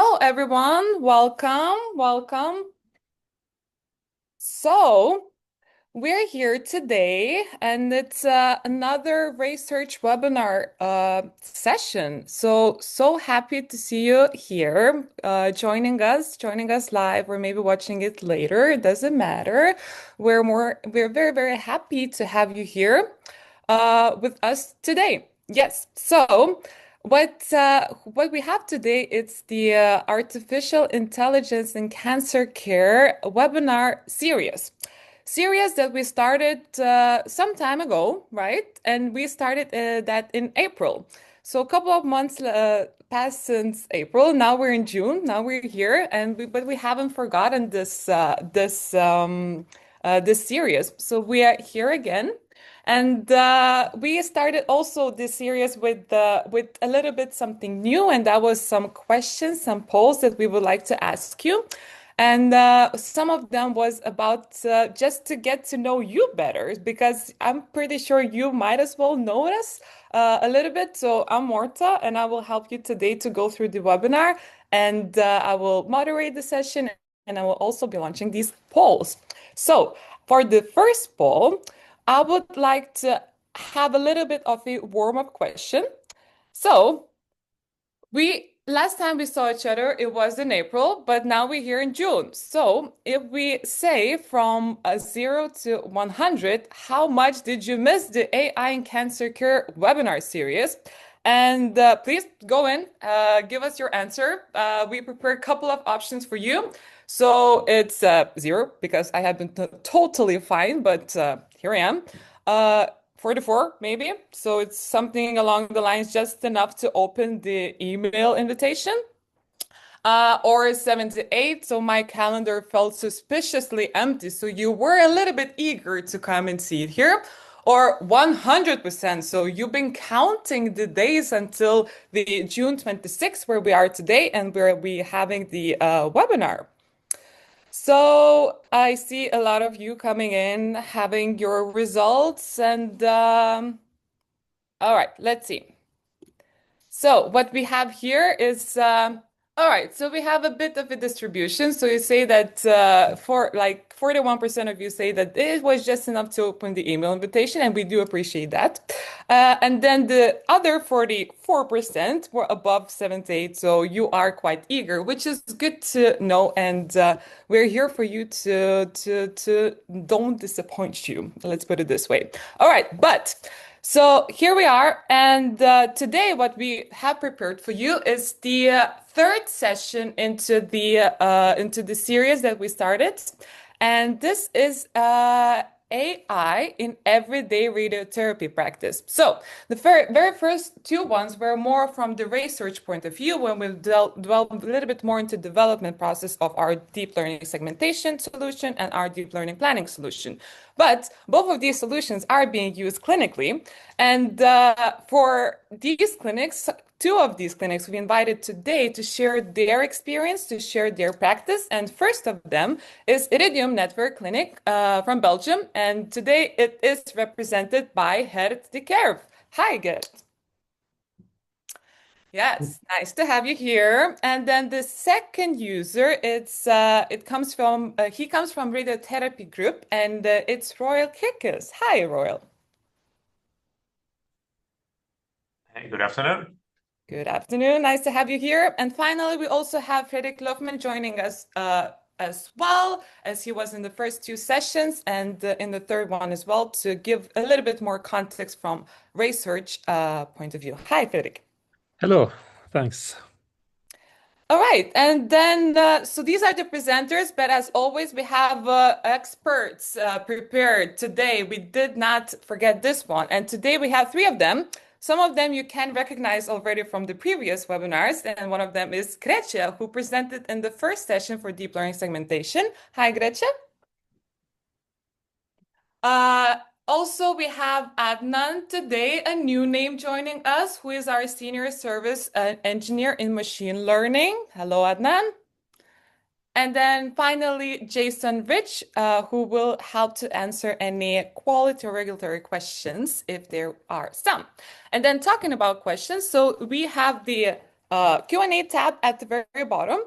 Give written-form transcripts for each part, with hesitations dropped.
Hello, everyone. Welcome, welcome. So, we're here today, and it's another RaySearch webinar session. So happy to see you here, joining us live, or maybe watching it later. It doesn't matter. We're very, very happy to have you here with us today. Yes. So. What we have today, it's the Artificial Intelligence in Cancer Care webinar series that we started some time ago, right? And we started that in April. So a couple of months passed since April. Now we're in June. Now we're here, but we haven't forgotten this series. So we are here again. And we started also this series with a little bit something new, and that was some questions, some polls that we would like to ask you. And some of them was about just to get to know you better, because I'm pretty sure you might as well know us a little bit. So I'm Morta, and I will help you today to go through the webinar, and I will moderate the session, and I will also be launching these polls. So for the first poll, I would like to have a little bit of a warm-up question. So we last time we saw each other, it was in April, but now we're here in June. So if we say from 0 to 100, how much did you miss the AI in Cancer Care webinar series? And please go in, give us your answer. We prepared a couple of options for you. So it's 0 because I have been totally fine, but here I am. 44 maybe. So it's something along the lines just enough to open the email invitation. Or 78, so my calendar felt suspiciously empty. So you were a little bit eager to come and see it here. Or 100%. So you've been counting the days until the June 26th, where we are today, and where we having the webinar. So I see a lot of you coming in, having your results, and all right, let's see. So what we have here is, all right, so we have a bit of a distribution. So you say that for like 41% of you say that it was just enough to open the email invitation, and we do appreciate that. And then the other 44% were above 78, so you are quite eager, which is good to know. And we're here for you to don't disappoint you. Let's put it this way. All right, but. So here we are, and today what we have prepared for you is the third session into the series that we started, and this is AI in everyday radiotherapy practice. So the very first two ones were more from the research point of view, when we delve a little bit more into development process of our deep learning segmentation solution and our deep learning planning solution. But both of these solutions are being used clinically. And for these clinics, two of these clinics we invited today to share their experience, to share their practice. And first of them is Iridium Netwerk Clinic from Belgium. And today it is represented by Geert de Kerf. Hi, Geert. Yes, nice to have you here. And then the second user, it comes from he comes from Radiotherapiegroep, and it's Roel Kierkels. Hi, Roel. Hey, good afternoon. Good afternoon. Nice to have you here. And finally, we also have Fredrik Lofman joining us as well, as he was in the first two sessions and in the third one as well, to give a little bit more context from research point of view. Hi, Fredrik. Hello, thanks. All right, and then so these are the presenters, but as always, we have experts prepared today. We did not forget this one, and today we have three of them. Some of them you can recognize already from the previous webinars, and one of them is Gretchen, who presented in the first session for deep learning segmentation. Hi, Gretchen. Also, we have Adnan today, a new name joining us, who is our senior service engineer in machine learning. Hello, Adnan. And then finally, Jason Rich, who will help to answer any quality or regulatory questions if there are some. And then talking about questions, so we have the Q&A tab at the very bottom.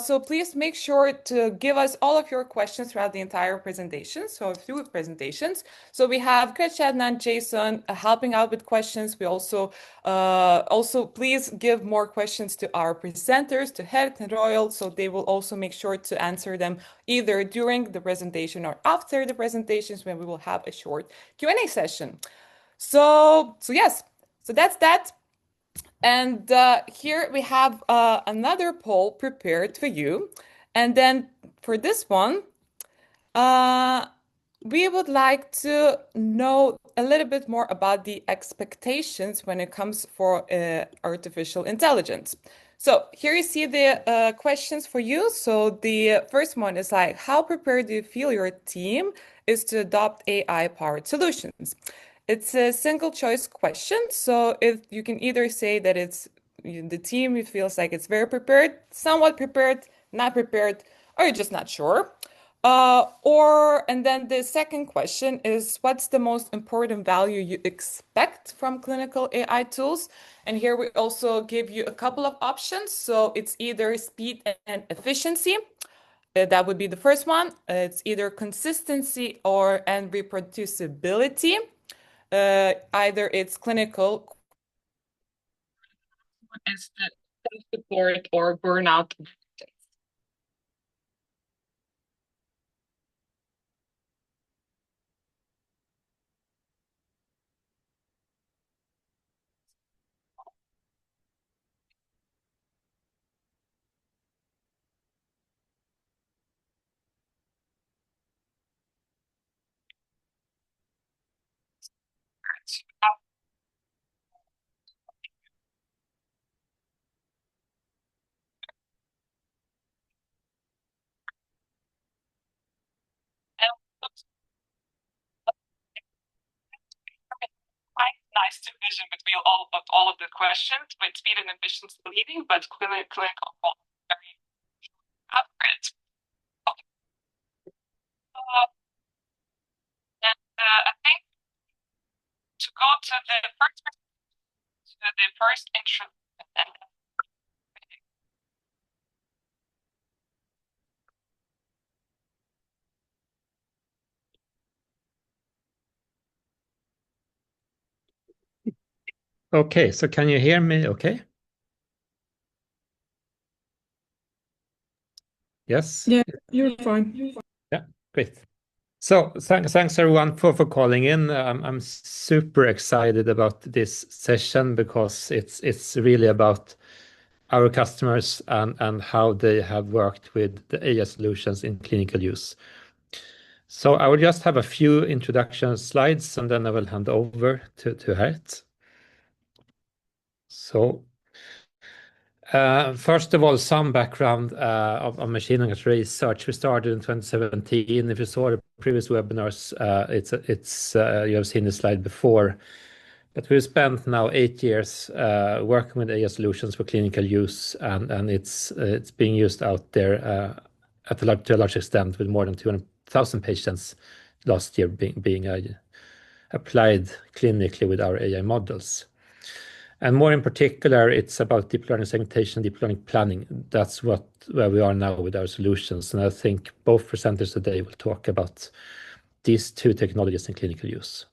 So please make sure to give us all of your questions throughout the entire presentation, so through the presentations. So we have Gretchen and Jason helping out with questions. We also please give more questions to our presenters, to Geert and Roel, so they will also make sure to answer them either during the presentation or after the presentations when we will have a short Q&A session. So yes, so that's that. And here we have another poll prepared for you. And then for this one, we would like to know a little bit more about the expectations when it comes for artificial intelligence. So here you see the questions for you. So the first one is like, how prepared do you feel your team is to adopt AI-powered solutions? It's a single choice question. So if you can either say that it's the team feels like it's very prepared, somewhat prepared, not prepared, or you're just not sure. And then the second question is, what's the most important value you expect from clinical AI tools? And here we also give you a couple of options. So it's either speed and efficiency. That would be the first one. It's either consistency and reproducibility. Either it's clinical, is the support or burnout. Nice division between all of the questions with speed and efficiency leading, but clinical very accurate. I think to go to the first intro. Okay, so can you hear me okay? Yes? Yeah, you're fine. Yeah, great. So thanks everyone for calling in. I'm super excited about this session because it's really about our customers and how they have worked with the AI solutions in clinical use. So I will just have a few introduction slides and then I will hand over to Geert. So first of all, some background of machine learning at RaySearch. We started in 2017. If you saw the previous webinars, you have seen the slide before. But we've spent now 8 years working with AI solutions for clinical use, and it's being used out there to a large extent with more than 200,000 patients last year being applied clinically with our AI models. And more in particular, it's about deep learning segmentation, deep learning planning. That's where we are now with our solutions. And I think both presenters today will talk about these two technologies in clinical use.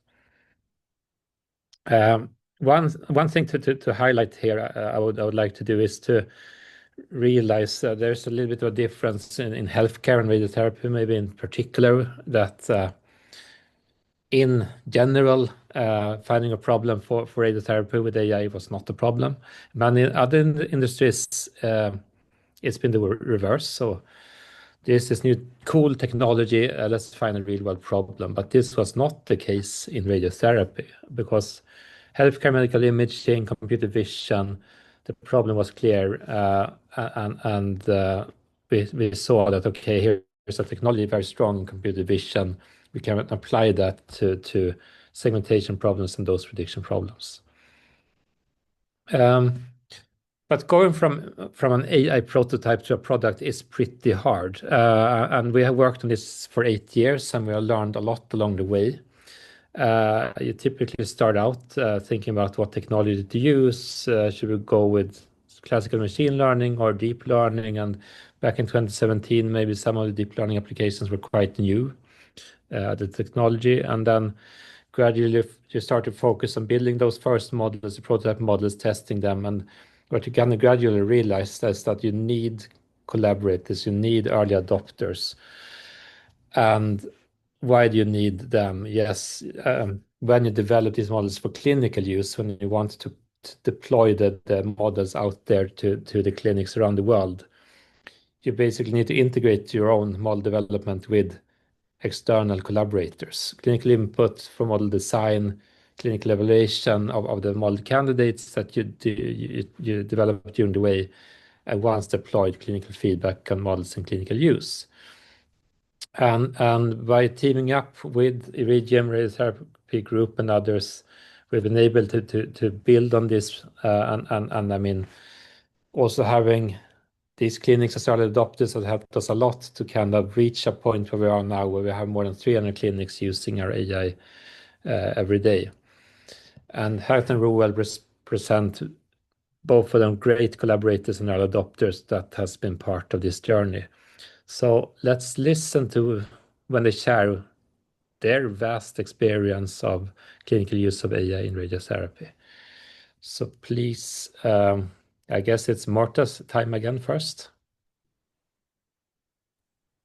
One thing to highlight here I would like to do is to realize there's a little bit of a difference in healthcare and radiotherapy, maybe in particular, that in general, finding a problem for radiotherapy with AI was not a problem. But in other industries, it's been the reverse. So there's this new cool technology, let's find a real world problem. But this was not the case in radiotherapy because healthcare, medical imaging, computer vision, the problem was clear. And we saw that, okay, here's a technology very strong in computer vision. We can apply that to segmentation problems and dose prediction problems. But going from an AI prototype to a product is pretty hard. And we have worked on this for 8 years, and we have learned a lot along the way. You typically start out thinking about what technology to use. Should we go with classical machine learning or deep learning. And back in 2017, maybe some of the deep learning applications were quite new, the technology. And then gradually you start to focus on building those first models, the prototype models, testing them. And what you kind of gradually realize is that you need collaborators, you need early adopters. And why do you need them? Yes, when you develop these models for clinical use, when you want to deploy the models out there to the clinics around the world, you basically need to integrate your own model development with external collaborators, clinical input for model design, clinical evaluation of the model candidates that you develop during the way, and once deployed, clinical feedback on models in clinical use. And by teaming up with Iridium, Radiotherapiegroep, and others, we've been able to build on this, and I mean, also having these clinics as early adopters have helped us a lot to kind of reach a point where we are now, where we have more than 300 clinics using our AI every day. And Geert and Roel present both of them great collaborators and early adopters that has been part of this journey. So let's listen to when they share their vast experience of clinical use of AI in radiotherapy. So please, I guess it's Marta's time again first.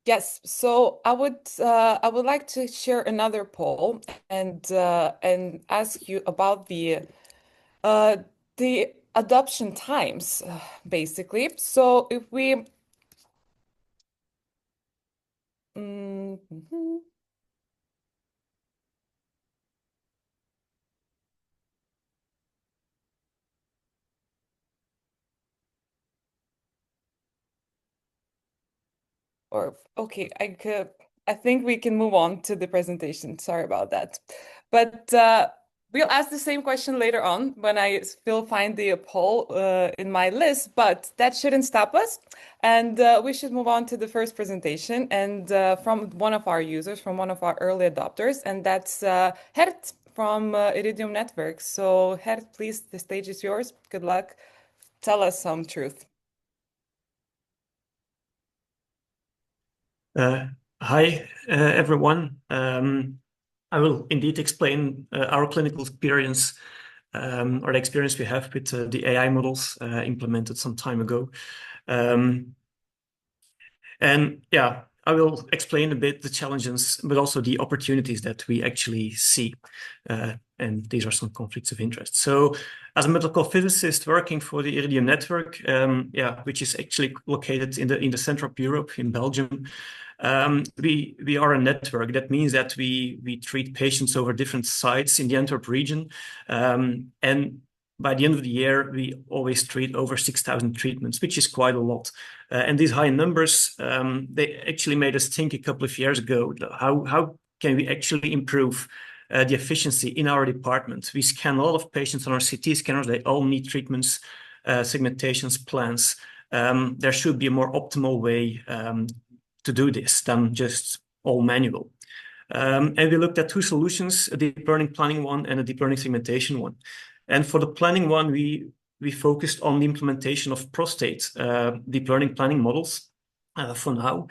Yes, so I would like to share another poll and ask you about the adoption times, basically. So if we mhm. Or okay, I think we can move on to the presentation. Sorry about that. But we'll ask the same question later on when I will find the poll in my list, but that shouldn't stop us. And we should move on to the first presentation and from one of our users, from one of our early adopters, and that's Geert from Iridium Netwerk. So Geert, please, the stage is yours. Good luck. Tell us some truth. Hi, everyone. I will indeed explain our clinical experience or the experience we have with the AI models implemented some time ago. And yeah, I will explain a bit the challenges, but also the opportunities that we actually see. And these are some conflicts of interest. So as a medical physicist working for the Iridium network, which is actually located in the center of Europe, in Belgium, we are a network. That means that we treat patients over different sites in the Antwerp region. And by the end of the year, we always treat over 6,000 treatments, which is quite a lot. And these high numbers, they actually made us think a couple of years ago, how can we actually improve the efficiency in our department? We scan a lot of patients on our CT scanners. They all need treatments, segmentations, plans. There should be a more optimal way to do this than just all manual. And we looked at two solutions, a deep learning planning one and a deep learning segmentation one. And for the planning one, we focused on the implementation of prostate deep learning planning models for now,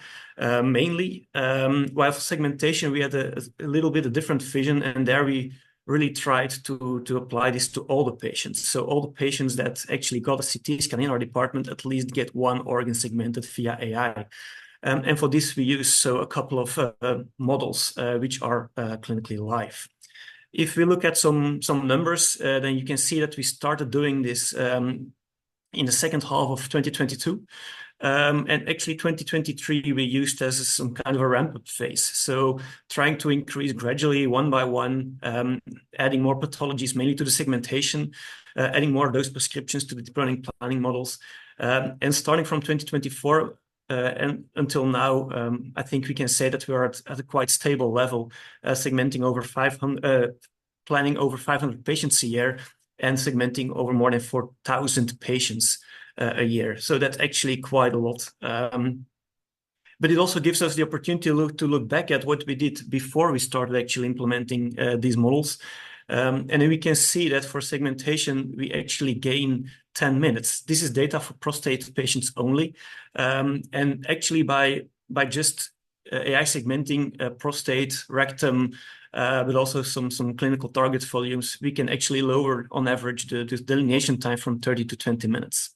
mainly. While for segmentation, we had a little bit of different vision, and there we really tried to apply this to all the patients. So all the patients that actually got a CT scan in our department at least get one organ segmented via AI. And for this, we use a couple of models which are clinically live. If we look at some numbers, then you can see that we started doing this in the second half of 2022. And actually 2023, we used as some kind of a ramp-up phase. So trying to increase gradually one by one, adding more pathologies, mainly to the segmentation, adding more of those prescriptions to the deep learning planning models. And starting from 2024, and until now, I think we can say that we are at a quite stable level, segmenting over 500, planning over 500 patients a year, and segmenting over more than 4,000 patients a year. So that's actually quite a lot. But it also gives us the opportunity to look back at what we did before we started actually implementing these models. And then we can see that for segmentation, we actually gain 10 minutes. This is data for prostate patients only. And actually by just AI segmenting prostate, rectum, but also some clinical target volumes, we can actually lower on average the delineation time from 30 to 20 minutes.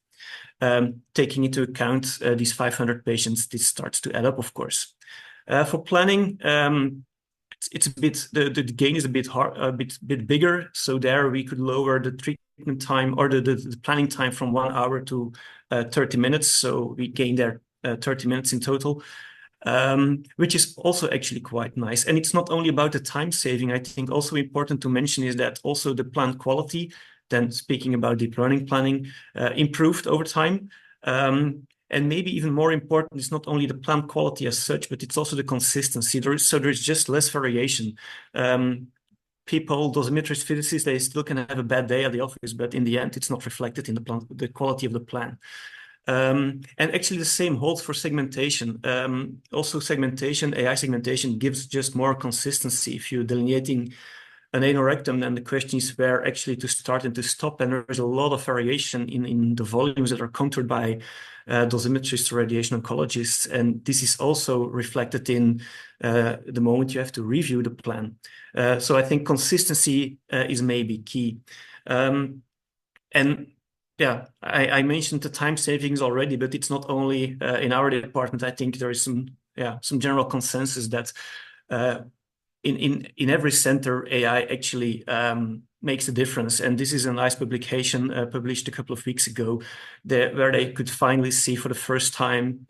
Taking into account these 500 patients, this starts to add up, of course. For planning, it's a bit the gain is a bit bigger. So there we could lower the treatment time or the planning time from 1 hour to 30 minutes. So we gain there 30 minutes in total, which is also actually quite nice. And it's not only about the time saving. I think also important to mention is that also the plan quality, then speaking about deep learning planning, improved over time. And maybe even more important is not only the plan quality as such, but it's also the consistency. There's just less variation. People, dosimetrists, physicists, they still can have a bad day at the office, but in the end, it's not reflected in the quality of the plan. And actually the same holds for segmentation. Also segmentation, AI segmentation gives just more consistency. If you're delineating an anorectum, then the question is where actually to start and to stop. And there's a lot of variation in the volumes that are countered by dosimetrists, radiation oncologists. And this is also reflected in the moment you have to review the plan. So I think consistency is maybe key. And yeah, I mentioned the time savings already, but it's not only in our department. I think there is some general consensus that in every center, AI actually makes a difference. And this is a nice publication published a couple of weeks ago where they could finally see for the first time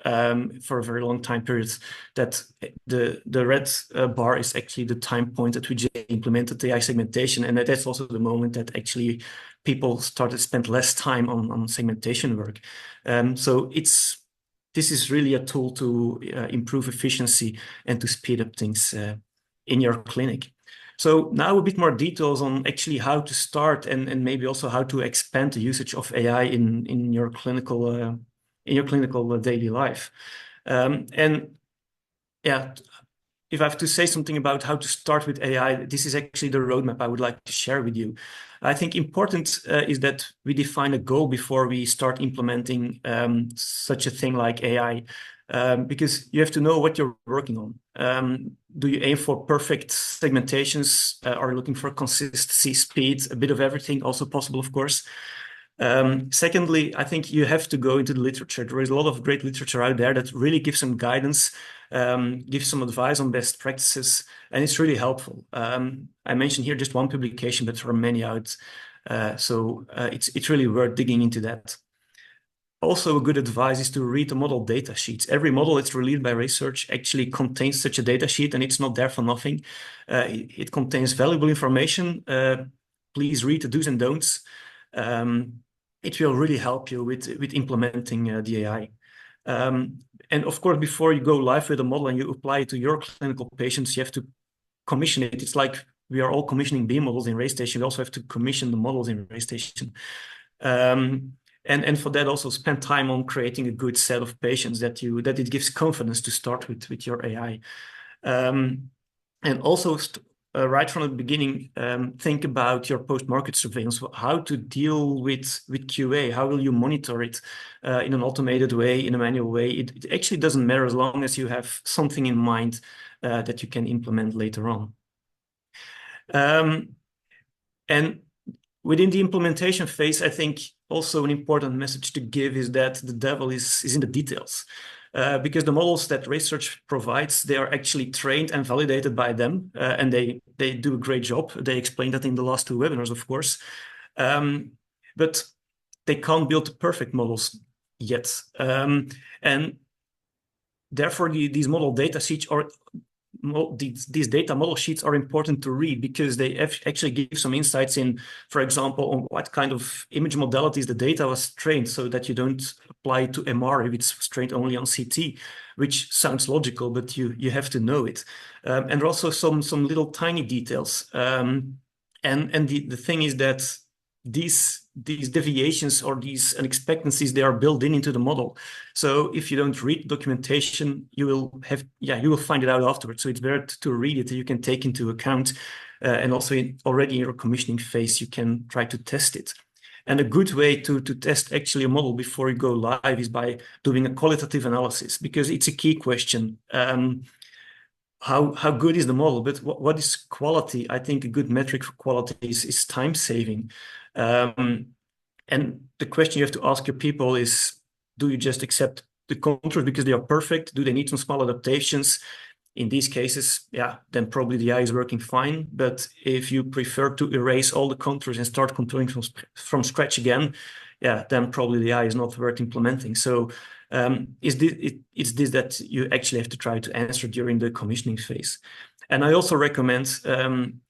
for a very long time period that the red bar is actually the time point at which they implemented AI segmentation. And that's also the moment that actually people started to spend less time on segmentation work. So this is really a tool to improve efficiency and to speed up things in your clinic. So now a bit more details on actually how to start and maybe also how to expand the usage of AI in your clinical daily life. And yeah, if I have to say something about how to start with AI, this is actually the roadmap I would like to share with you. I think important is that we define a goal before we start implementing such a thing like AI. Because you have to know what you're working on. Do you aim for perfect segmentations? Are you looking for consistency, speed, a bit of everything, also possible, of course. Secondly, I think you have to go into the literature. There is a lot of great literature out there that really gives some guidance, gives some advice on best practices, and it's really helpful. I mentioned here just one publication, but there are many out. So it's really worth digging into that. Also, a good advice is to read the model data sheets. Every model that's released by RaySearch actually contains such a data sheet, and it's not there for nothing. It contains valuable information. Please read the do's and don'ts. It will really help you with implementing the AI. And of course, before you go live with a model and you apply it to your clinical patients, you have to commission it. It's like we are all commissioning beam models in RayStation. We also have to commission the models in RayStation. And for that, also spend time on creating a good set of patients that it gives confidence to start with your AI. And also right from the beginning, think about your post-market surveillance, how to deal with QA, how will you monitor it in an automated way, in a manual way. It actually doesn't matter as long as you have something in mind that you can implement later on. And within the implementation phase, I think also an important message to give is that the devil is in the details. Because the models that RaySearch provides, they are actually trained and validated by them, and they do a great job. They explained that in the last 2 webinars, of course. But they can't build perfect models yet. And therefore, these model data sheets these data model sheets are important to read because they actually give some insights in, for example, on what kind of image modalities the data was trained, so that you don't apply it to MR if it's trained only on CT, which sounds logical, but you have to know it. And there are also some little tiny details. And the thing is that these deviations or these unexpectancies, they are built into the model. So if you don't read documentation, you will find it out afterwards. So it's better to read it. You can take into account, and also already in your commissioning phase, you can try to test it. And a good way to test actually a model before you go live is by doing a qualitative analysis, because it's a key question. How good is the model? But what is quality? I think a good metric for quality is time saving. And the question you have to ask your people is, do you just accept the contours because they are perfect? Do they need some small adaptations? In these cases, yeah, then probably the AI is working fine. But if you prefer to erase all the contours and start contouring from scratch again, yeah, then probably the AI is not worth implementing. So it's this that you actually have to try to answer during the commissioning phase. And I also recommend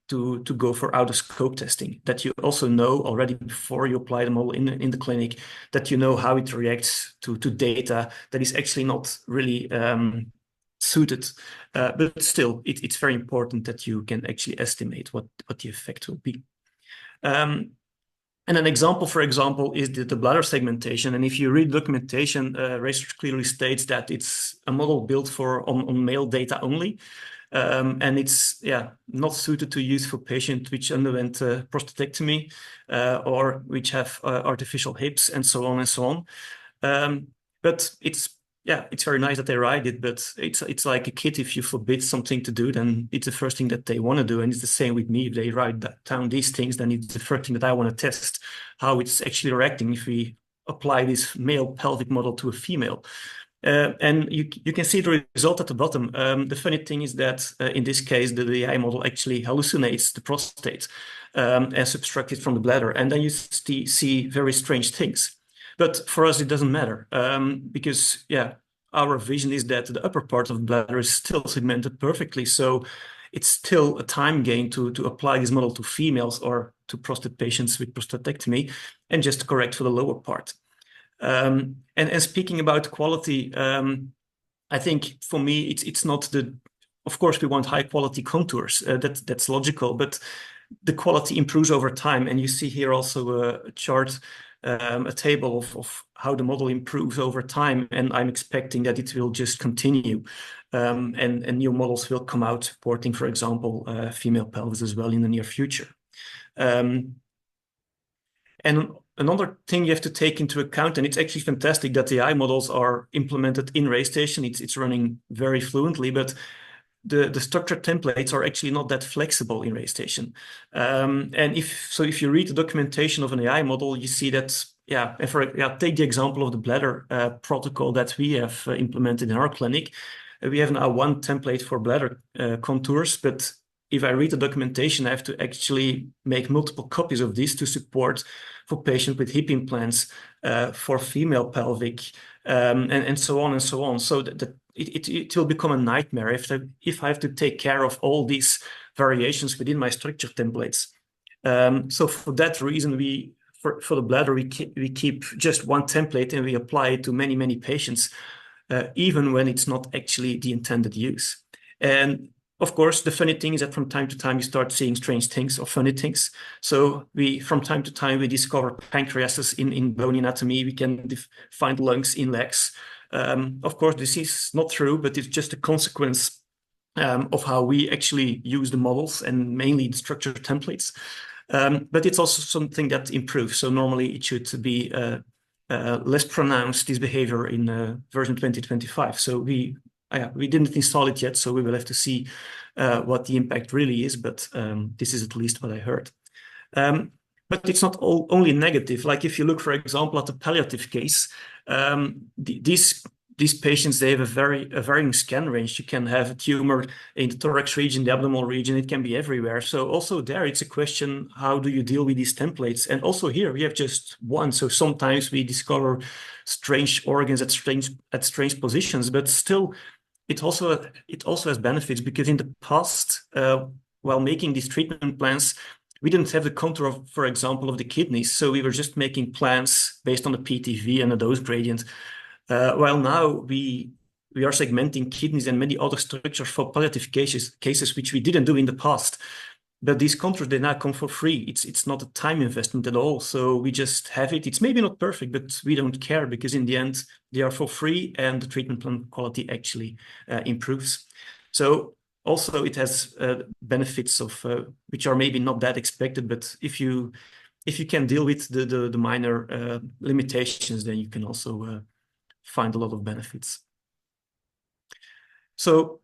to go for out-of-scope testing, that you also know already before you apply the model in the clinic, that you know how it reacts to data that is actually not really suited. But still, it's very important that you can actually estimate what the effect will be. And an example, for example, is the bladder segmentation. And if you read documentation, RaySearch clearly states that it's a model built on male data only. And it's not suited to use for patients which underwent prostatectomy or which have artificial hips and so on and so on. But it's very nice that they write it, but it's like a kid. If you forbid something to do, then it's the first thing that they want to do. And it's the same with me. If they write down these things, then it's the first thing that I want to test, how it's actually reacting if we apply this male pelvic model to a female. And you can see the result at the bottom. The funny thing is that in this case, the AI model actually hallucinates the prostate and subtracts it from the bladder. And then you see very strange things. But for us, it doesn't matter because, our vision is that the upper part of the bladder is still segmented perfectly. So it's still a time gain to apply this model to females or to prostate patients with prostatectomy and just correct for the lower part. And speaking about quality, I think for me, it's not of course, we want high quality contours. That's logical, but the quality improves over time. And you see here also a chart, a table of how the model improves over time. And I'm expecting that it will just continue. And new models will come out supporting, for example, female pelvis as well in the near future. And another thing you have to take into account, and it's actually fantastic that the AI models are implemented in RayStation. It's running very fluently, but the structured templates are actually not that flexible in RayStation. And if you read the documentation of an AI model, you see that, take the example of the bladder protocol that we have implemented in our clinic. We have now one template for bladder contours, but if I read the documentation, I have to actually make multiple copies of this to support for patients with hip implants, for female pelvic, and so on and so on. So that it will become a nightmare if I have to take care of all these variations within my structure templates. So for that reason, for the bladder, we keep just one template and we apply it to many, many patients, even when it's not actually the intended use. And of course, the funny thing is that from time to time, you start seeing strange things or funny things. So from time to time, we discover pancreases in bone anatomy. We can find lungs in legs. Of course, this is not true, but it's just a consequence of how we actually use the models and mainly the structured templates. But it's also something that improves. So normally it should be less pronounced, this behavior in version 2025. So we didn't install it yet, so we will have to see what the impact really is, but this is at least what I heard. But it's not only negative. Like if you look, for example, at the palliative case, these patients, they have a varying scan range. You can have a tumor in the thorax region, the abdominal region, it can be everywhere. So also there, it's a question, how do you deal with these templates? And also here, we have just one. So sometimes we discover strange organs at strange positions, but still, it also has benefits, because in the past, while making these treatment plans, we didn't have the contour of, for example, of the kidneys. So we were just making plans based on the PTV and the dose gradient. While now we are segmenting kidneys and many other structures for palliative cases which we didn't do in the past. But these contours, they now come for free. It's not a time investment at all. So we just have it. It's maybe not perfect, but we don't care, because in the end, they are for free and the treatment plan quality actually improves. So also it has benefits of which are maybe not that expected, but if you if you can deal with the minor limitations, then you can also find a lot of benefits. So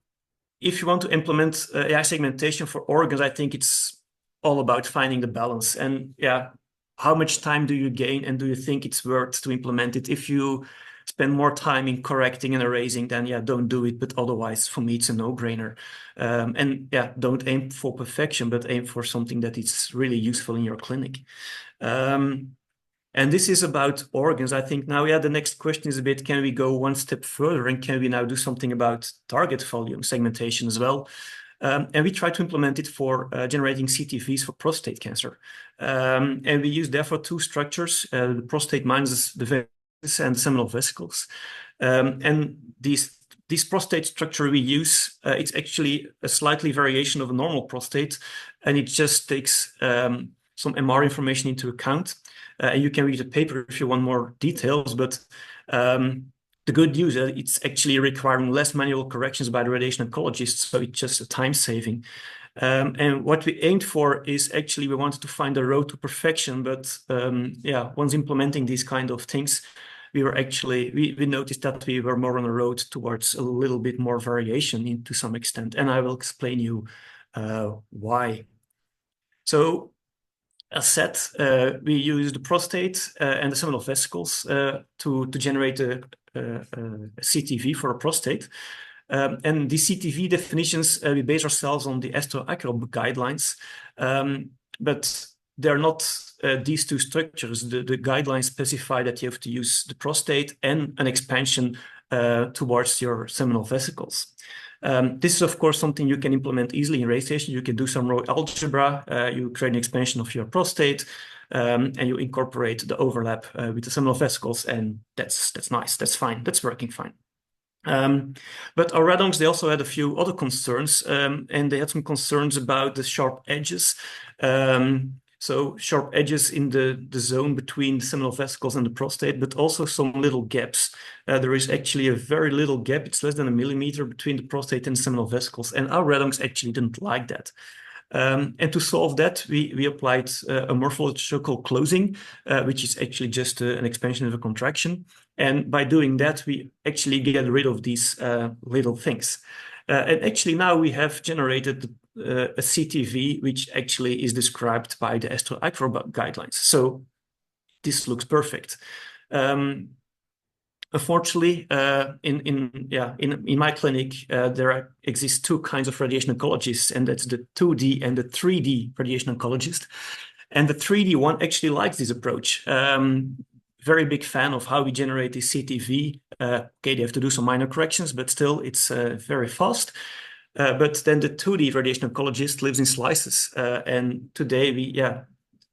if you want to implement AI segmentation for organs, I think it's all about finding the balance. And yeah, how much time do you gain, and do you think it's worth to implement it? If you spend more time in correcting and erasing, then yeah, don't do it. But otherwise, for me, it's a no-brainer. And yeah, don't aim for perfection, but aim for something that is really useful in your clinic. And this is about organs. I think now, yeah, the next question is a bit, can we go one step further, and can we now do something about target volume segmentation as well? And we try to implement it for generating CTVs for prostate cancer. And we use therefore two structures, the prostate minus the vesicles and the seminal vesicles. And this prostate structure we use, it's actually a slightly variation of a normal prostate, and it just takes some MR information into account. And you can read the paper if you want more details, but the good news is it's actually requiring less manual corrections by the radiation oncologist, so it's just a time saving. And what we aimed for is actually we wanted to find a road to perfection, but yeah, once implementing these kind of things, we were actually, we noticed that we were more on a road towards a little bit more variation to some extent, and I will explain you why. So as said, we use the prostate and the seminal vesicles to generate a CTV for a prostate. And the CTV definitions, we base ourselves on the AstroAcro guidelines, but they're not these two structures. The guidelines specify that you have to use the prostate and an expansion towards your seminal vesicles. This is, of course, something you can implement easily in RaySearch. You can do some raw algebra, you create an expansion of your prostate, and you incorporate the overlap with the seminal vesicles, and that's nice, that's fine, that's working fine. But our radoncs, they also had a few other concerns, and they had some concerns about the sharp edges. So sharp edges in the zone between the seminal vesicles and the prostate, but also some little gaps. There is actually a very little gap. It's less than 1 millimeter between the prostate and the seminal vesicles. And our radoncs actually didn't like that. And to solve that, we applied a morphological closing, which is actually just an expansion of a contraction. And by doing that, we actually get rid of these little things. And actually now we have generated a CTV, which actually is described by the AstroAcro guidelines. So this looks perfect. Unfortunately, in my clinic, there exist two kinds of radiation oncologists, and that's the 2D and the 3D radiation oncologist. And the 3D one actually likes this approach. Very big fan of how we generate the CTV. Okay, they have to do some minor corrections, but still it's very fast. But then the 2D radiation oncologist lives in slices. And today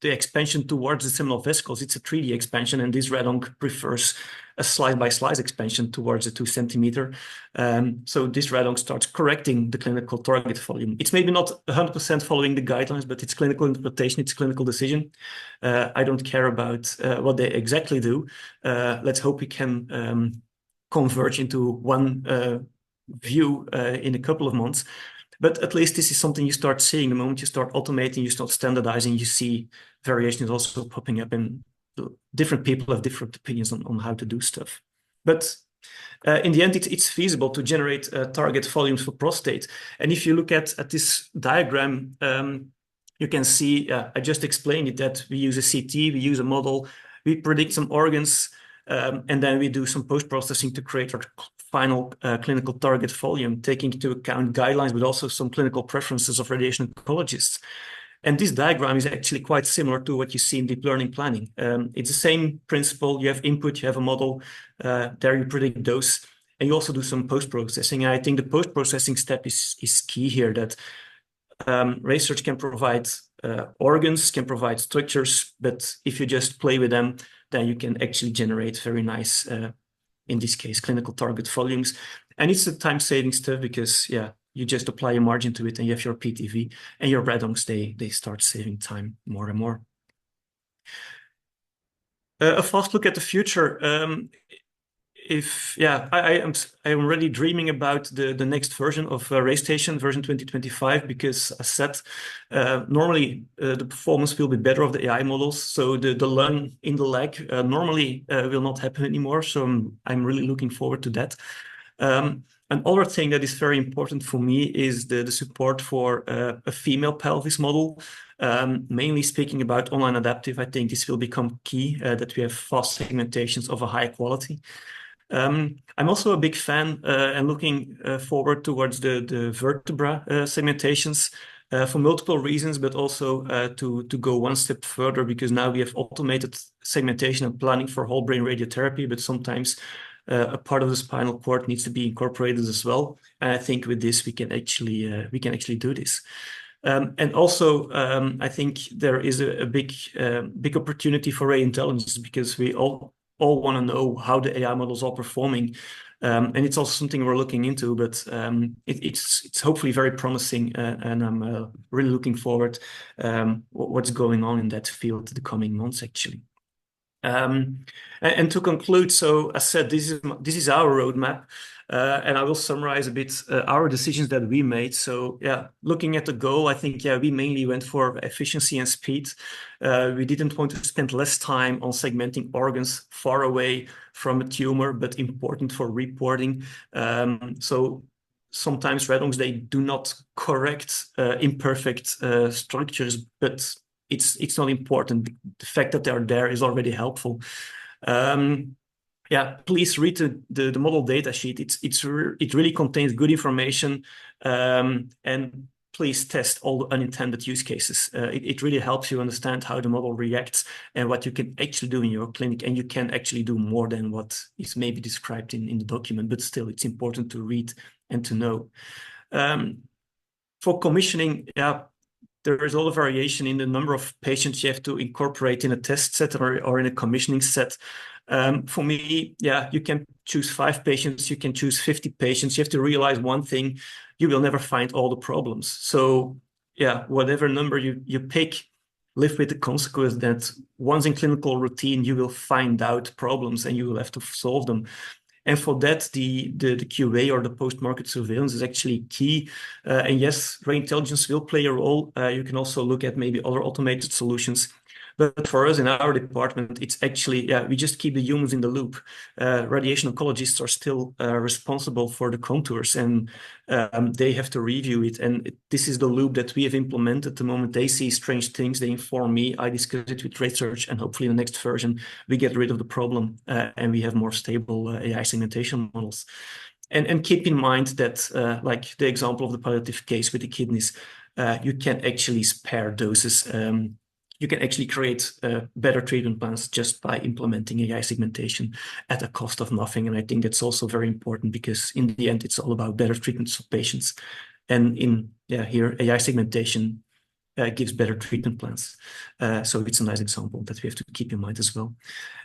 the expansion towards the seminal vesicles, it's a 3D expansion, and this radonc prefers a slice-by-slice expansion towards the 2 centimeter. So this radonc starts correcting the clinical target volume. It's maybe not 100% following the guidelines, but it's clinical interpretation, it's clinical decision. I don't care about what they exactly do. Let's hope we can converge into one view in a couple of months. But at least this is something you start seeing. The moment you start automating, you start standardizing, you see variations also popping up, and different people have different opinions on how to do stuff. But in the end, it's feasible to generate target volumes for prostate. And if you look at this diagram, you can see, I just explained it, that we use a CT, we use a model, we predict some organs, and then we do some post-processing to create our final clinical target volume, taking into account guidelines, but also some clinical preferences of radiation oncologists. And this diagram is actually quite similar to what you see in deep learning planning. It's the same principle. You have input, you have a model, there you predict dose, and you also do some post-processing. And I think the post-processing step is key here, that RaySearch can provide organs, can provide structures, but if you just play with them, then you can actually generate very nice, in this case, clinical target volumes. And it's a time-saving stuff because, you just apply a margin to it and you have your PTV, and your radoncs, they start saving time more and more. A fast look at the future. I am already dreaming about the next version of RayStation, version 2025, because as said, normally the performance will be better of the AI models. So the learn in the lag normally will not happen anymore. So I'm really looking forward to that. Another thing that is very important for me is the support for a female pelvis model. Mainly speaking about online adaptive, I think this will become key, that we have fast segmentations of a high quality. I'm also a big fan and looking forward towards the vertebra segmentations for multiple reasons, but also to go one step further, because now we have automated segmentation and planning for whole brain radiotherapy, but sometimes a part of the spinal cord needs to be incorporated as well. And I think with this we can actually do this. And also, I think there is a big opportunity for Ray Intelligence, because we all want to know how the AI models are performing. And it's also something we're looking into, but it's hopefully very promising, and I'm really looking forward what's going on in that field the coming months, actually. And to conclude, so as said, this is our roadmap, and I will summarize a bit our decisions that we made. So yeah, looking at the goal, I think we mainly went for efficiency and speed. We didn't want to spend less time on segmenting organs far away from a tumor, but important for reporting. So sometimes radomes, they do not correct imperfect structures, but it's not important. The fact that they're there is already helpful. Please read the model data sheet. It really contains good information, and please test all the unintended use cases. It really helps you understand how the model reacts and what you can actually do in your clinic, and you can actually do more than what is maybe described in the document, but still it's important to read and to know. For commissioning, there is a lot of variation in the number of patients you have to incorporate in a test set or in a commissioning set. For me, you can choose 5 patients, you can choose 50 patients. You have to realize one thing: you will never find all the problems. So whatever number you pick, live with the consequence that once in clinical routine, you will find out problems and you will have to solve them. And for that, the QA or the post-market surveillance is actually key. And yes, Ray Intelligence will play a role. You can also look at maybe other automated solutions. But for us in our department, it's actually, we just keep the humans in the loop. Radiation oncologists are still responsible for the contours, and they have to review it. And this is the loop that we have implemented. The moment they see strange things, they inform me, I discuss it with RaySearch, and hopefully in the next version, we get rid of the problem and we have more stable AI segmentation models. And keep in mind that, like the example of the palliative case with the kidneys, you can actually spare doses. You can actually create better treatment plans just by implementing AI segmentation at a cost of nothing. And I think that's also very important, because in the end, it's all about better treatments for patients. And here, AI segmentation gives better treatment plans. So it's a nice example that we have to keep in mind as well.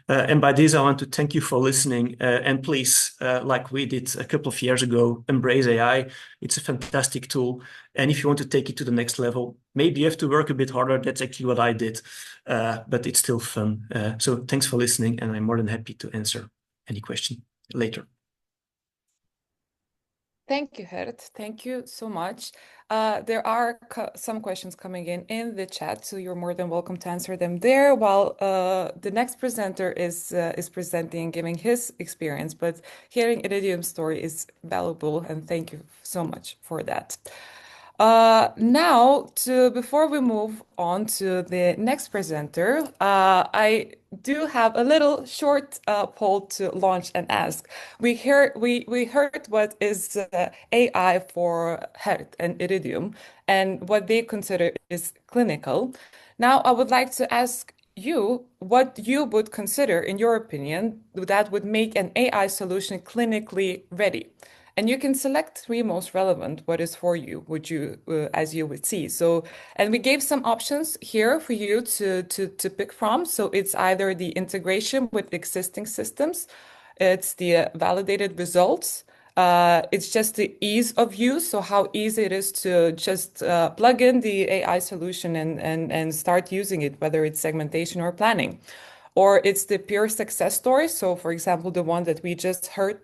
And by this, I want to thank you for listening. And please, like we did a couple of years ago, embrace AI. It's a fantastic tool. And if you want to take it to the next level, maybe you have to work a bit harder. That's actually what I did. But it's still fun. So thanks for listening. And I'm more than happy to answer any question later. Thank you, Geert. Thank you so much. There are some questions coming in the chat, so you're more than welcome to answer them there while the next presenter is presenting, giving his experience. But hearing Iridium's story is valuable, and thank you so much for that. Now, before we move on to the next presenter, I do have a little short poll to launch and ask. We heard what is AI for Geert and Iridium, and what they consider is clinical. Now, I would like to ask you what you would consider, in your opinion, that would make an AI solution clinically ready. And you can select 3 most relevant, what is for you, would you, as you would see. So, and we gave some options here for you to pick from. So it's either the integration with existing systems, it's the validated results, it's just the ease of use. So how easy it is to just plug in the AI solution and start using it, whether it's segmentation or planning. or it's the pure success story. So, for example, the one that we just heard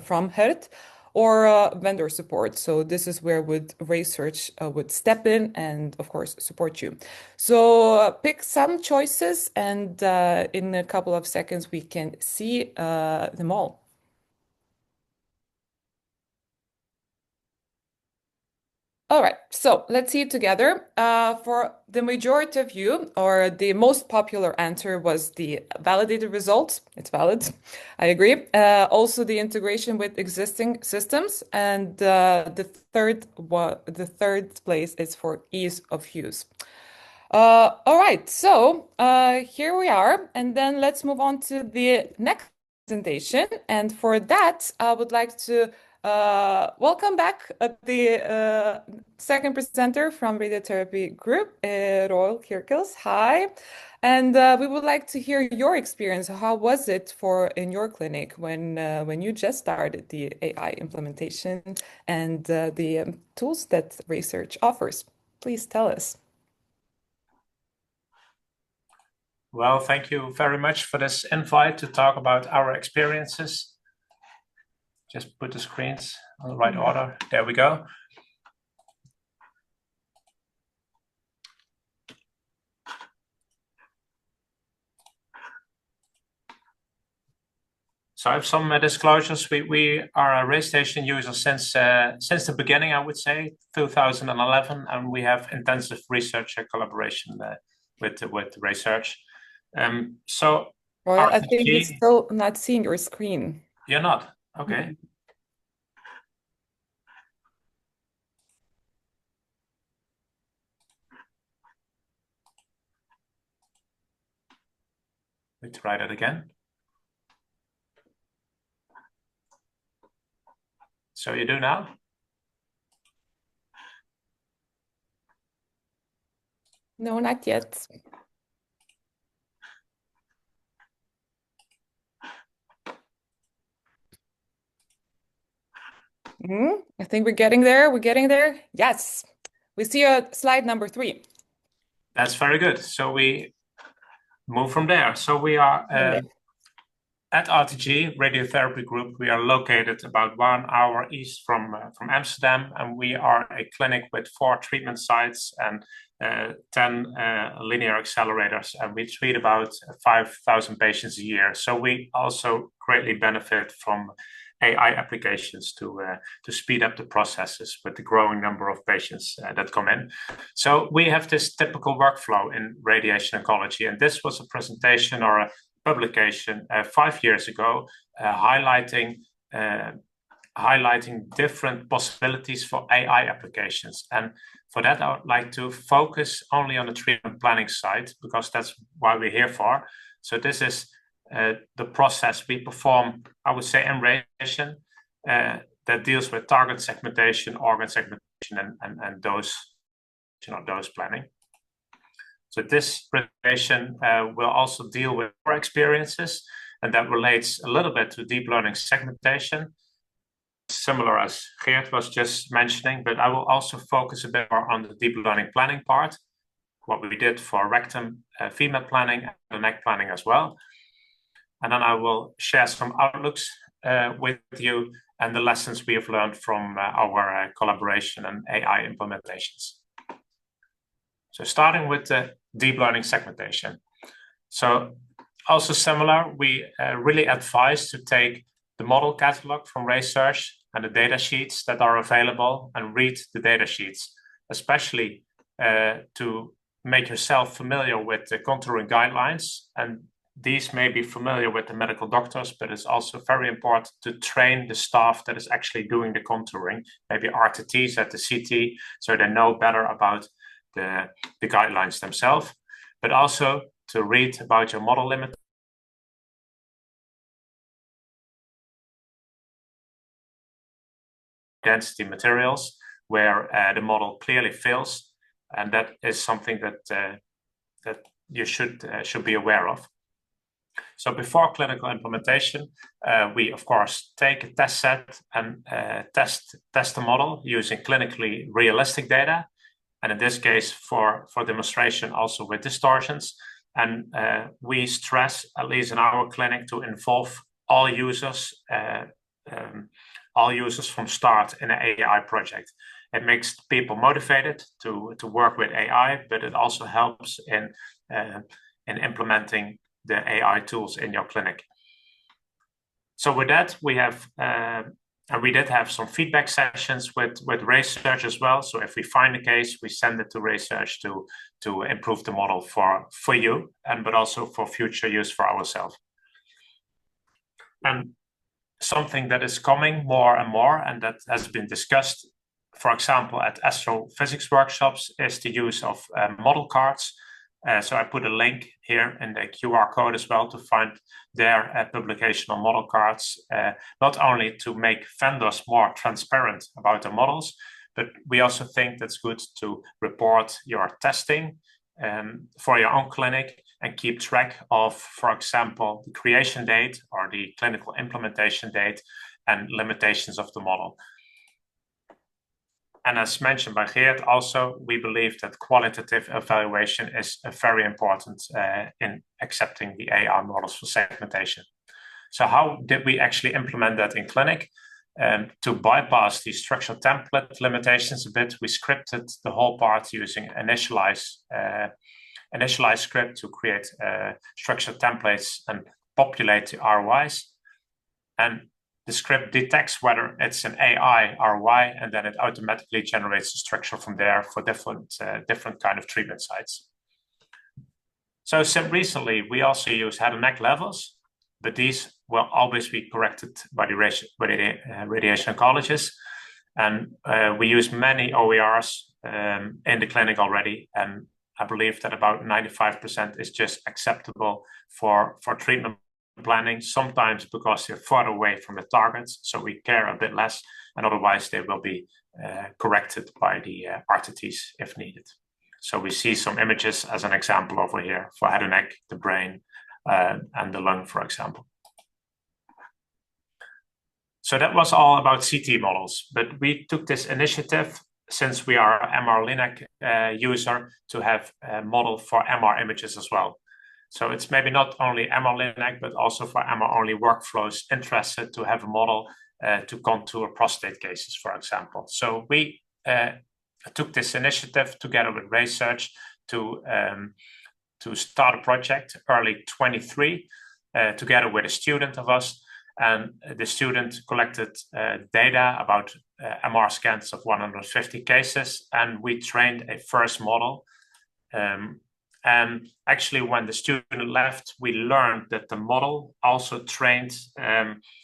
from Geert, or vendor support. So this is where RaySearch would step in and, of course, support you. So pick some choices, and in a couple of seconds, we can see them all. All right, so let's see it together. For the majority of you, or the most popular answer was the validated results. It's valid. I agree. Also, the integration with existing systems, and the third place is for ease of use. All right, so here we are, and then let's move on to the next presentation. And for that, I would like to welcome back the second presenter from Radiotherapiegroep, Roel Kierkels. Hi. And we would like to hear your experience. How was it in your clinic when you just started the AI implementation and the tools that RaySearch offers? Please tell us. Well, thank you very much for this invite to talk about our experiences. Just put the screens on the right order. There we go. So I have some disclosures. We are a RayStation user since the beginning, I would say, 2011, and we have intensive research collaboration with RaySearch. So Roel, I think you're still not seeing your screen. You're not? Okay. Let's try that again. So you do now? No, not yet. I think we're getting there. We're getting there. Yes. We see a slide number 3. That's very good. So we move from there. So we are at RTG, Radiotherapiegroep. We are located about 1 hour east from Amsterdam, and we are a clinic with 4 treatment sites and 10 linear accelerators, and we treat about 5,000 patients a year. So we also greatly benefit from AI applications to speed up the processes with the growing number of patients that come in. So we have this typical workflow in radiation oncology, and this was a presentation or a publication 5 years ago highlighting different possibilities for AI applications. And for that, I would like to focus only on the treatment planning side, because that's why we're here for. So this is the process we perform, I would say, in radiation that deals with target segmentation, organ segmentation, and dose planning. So this presentation will also deal with our experiences, and that relates a little bit to deep learning segmentation, similar as Geert was just mentioning, but I will also focus a bit more on the deep learning planning part, what we did for rectum female planning and the neck planning as well. And then I will share some outlooks with you and the lessons we have learned from our collaboration and AI implementations. So starting with the deep learning segmentation. So also similar, we really advise to take the model catalog from RaySearch and the data sheets that are available and read the data sheets, especially to make yourself familiar with the contouring guidelines. And these may be familiar with the medical doctors, but it's also very important to train the staff that is actually doing the contouring, maybe RTTs at the CT, so they know better about the guidelines themselves, but also to read about your model limit density materials where the model clearly fails, and that is something that you should be aware of. So before clinical implementation, we of course take a test set and test the model using clinically realistic data, and in this case for demonstration also with distortions. And we stress, at least in our clinic, to involve all users from start in an AI project. It makes people motivated to work with AI, but it also helps in implementing the AI tools in your clinic. So with that, we have and we did have some feedback sessions with RaySearch as well. So if we find a case, we send it to RaySearch to improve the model for you, but also for future use for ourselves. And something that is coming more and more, and that has been discussed, for example, at astrophysics workshops, is the use of model cards. So I put a link here in the QR code as well to find their publication on model cards, not only to make vendors more transparent about the models, but we also think that's good to report your testing for your own clinic and keep track of, for example, the creation date or the clinical implementation date and limitations of the model. And as mentioned by Geert, also, we believe that qualitative evaluation is very important in accepting the AI models for segmentation. So how did we actually implement that in clinic? To bypass the structural template limitations a bit, we scripted the whole part using initialize script to create structured templates and populate the ROIs. And the script detects whether it's an AI ROI, and then it automatically generates a structure from there for different kind of treatment sites. So recently, we also use head and neck levels, but these will always be corrected by the radiation oncologists. And we use many OERs in the clinic already, and I believe that about 95% is just acceptable for treatment planning, sometimes because they're far away from the targets, so we care a bit less, and otherwise they will be corrected by the RTTs if needed. So we see some images as an example over here for head and neck, the brain, and the lung, for example. So that was all about CT models, but we took this initiative, since we are an MR-Linac user, to have a model for MR images as well. So it's maybe not only MR-Linac, but also for MR-only workflows interested to have a model to contour prostate cases, for example. So we took this initiative together with RaySearch to start a project early 23, together with a student of us. And the student collected data about MR scans of 150 cases, and we trained a first model. And actually, when the student left, we learned that the model also trained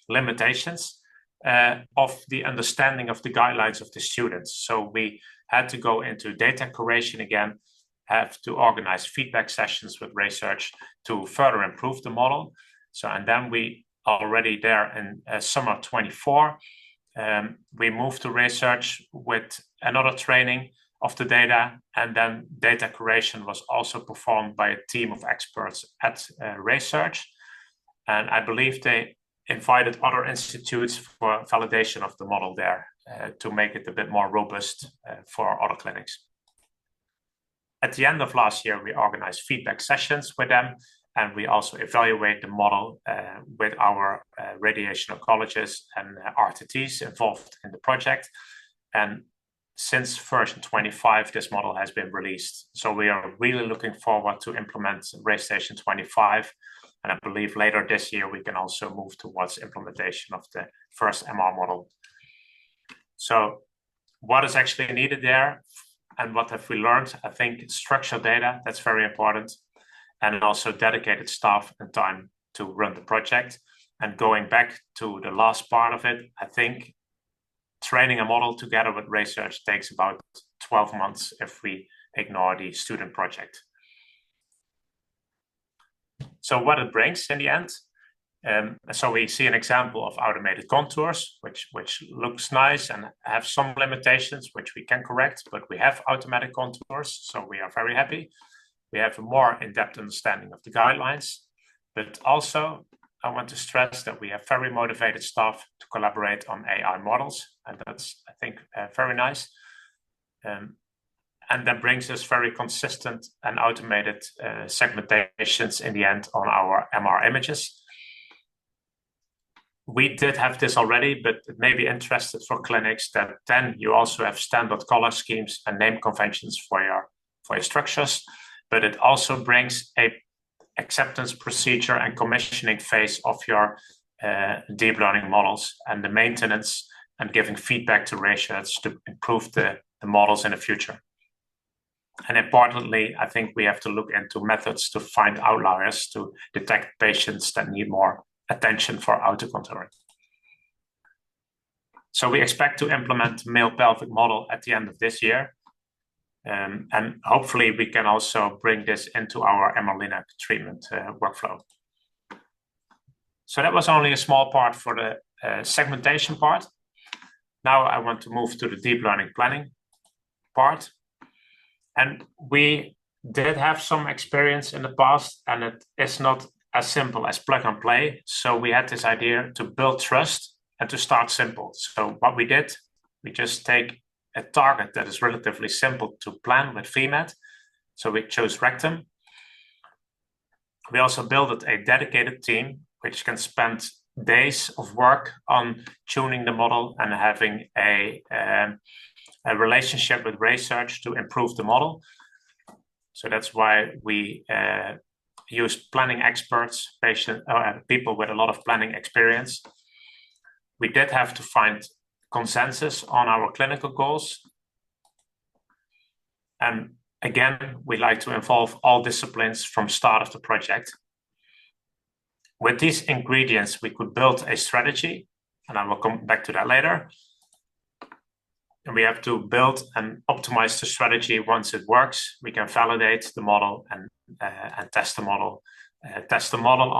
limitations of the understanding of the guidelines of the students. So we had to go into data curation again, have to organize feedback sessions with RaySearch to further improve the model. So, and then we already there in summer 24, we moved to RaySearch with another training of the data, and then data curation was also performed by a team of experts at RaySearch. And I believe they invited other institutes for validation of the model there to make it a bit more robust for other clinics. At the end of last year, we organized feedback sessions with them, and we also evaluate the model with our radiation oncologists and RTTs involved in the project. And since version 25, this model has been released. So we are really looking forward to implement RayStation 25. And I believe later this year, we can also move towards implementation of the first MR model. So what is actually needed there and what have we learned? I think structured data, that's very important. And also dedicated staff and time to run the project. And going back to the last part of it, I think training a model together with RaySearch takes about 12 months if we ignore the student project. So what it brings in the end, so we see an example of automated contours, which looks nice and have some limitations, which we can correct, but we have automatic contours, so we are very happy. We have a more in-depth understanding of the guidelines, but also I want to stress that we have very motivated staff to collaborate on AI models, and that's, I think, very nice. And that brings us very consistent and automated segmentations in the end on our MR images. We did have this already, but it may be interested for clinics that then you also have standard color schemes and name conventions for your structures, but it also brings a acceptance procedure and commissioning phase of your deep learning models and the maintenance and giving feedback to RaySearch to improve the models in the future. And importantly, I think we have to look into methods to find outliers to detect patients that need more attention for auto-contouring. So we expect to implement male pelvic model at the end of this year. And hopefully we can also bring this into our MR-Linac treatment workflow. So that was only a small part for the segmentation part. Now I want to move to the deep learning planning part. And we did have some experience in the past, and it is not as simple as plug and play. So we had this idea to build trust and to start simple. So what we did, we just take a target that is relatively simple to plan with VMAT. So we chose rectum. We also built a dedicated team which can spend days of work on tuning the model and having a relationship with RaySearch to improve the model. So that's why we use planning experts, people with a lot of planning experience. We did have to find consensus on our clinical goals. And again, we like to involve all disciplines from start of the project. With these ingredients, we could build a strategy, and I will come back to that later. And we have to build and optimize the strategy. Once it works, we can validate the model and test the model. Test the model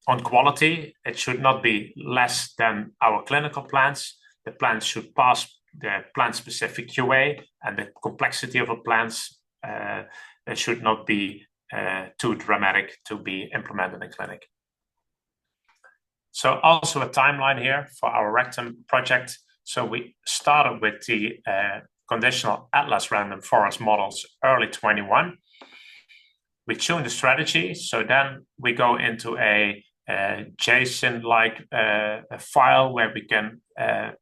on quality. It should not be less than our clinical plans. The plans should pass the plan-specific QA, and the complexity of the plans it should not be too dramatic to be implemented in clinic. So also a timeline here for our rectum project. So we started with the conditional Atlas random forest models early 21. We tuned the strategy. So then we go into a JSON-like file where we can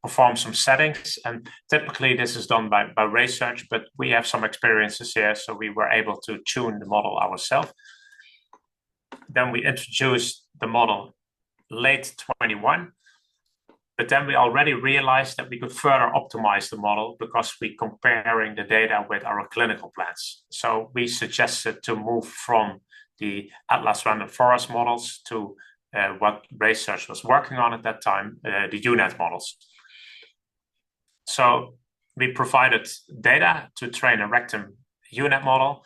perform some settings. And typically this is done by RaySearch, but we have some experiences here, so we were able to tune the model ourselves. Then we introduced the model late 21, but then we already realized that we could further optimize the model because we're comparing the data with our clinical plans. So we suggested to move from the Atlas random forest models to what RaySearch was working on at that time, the UNet models. So we provided data to train a rectum UNet model,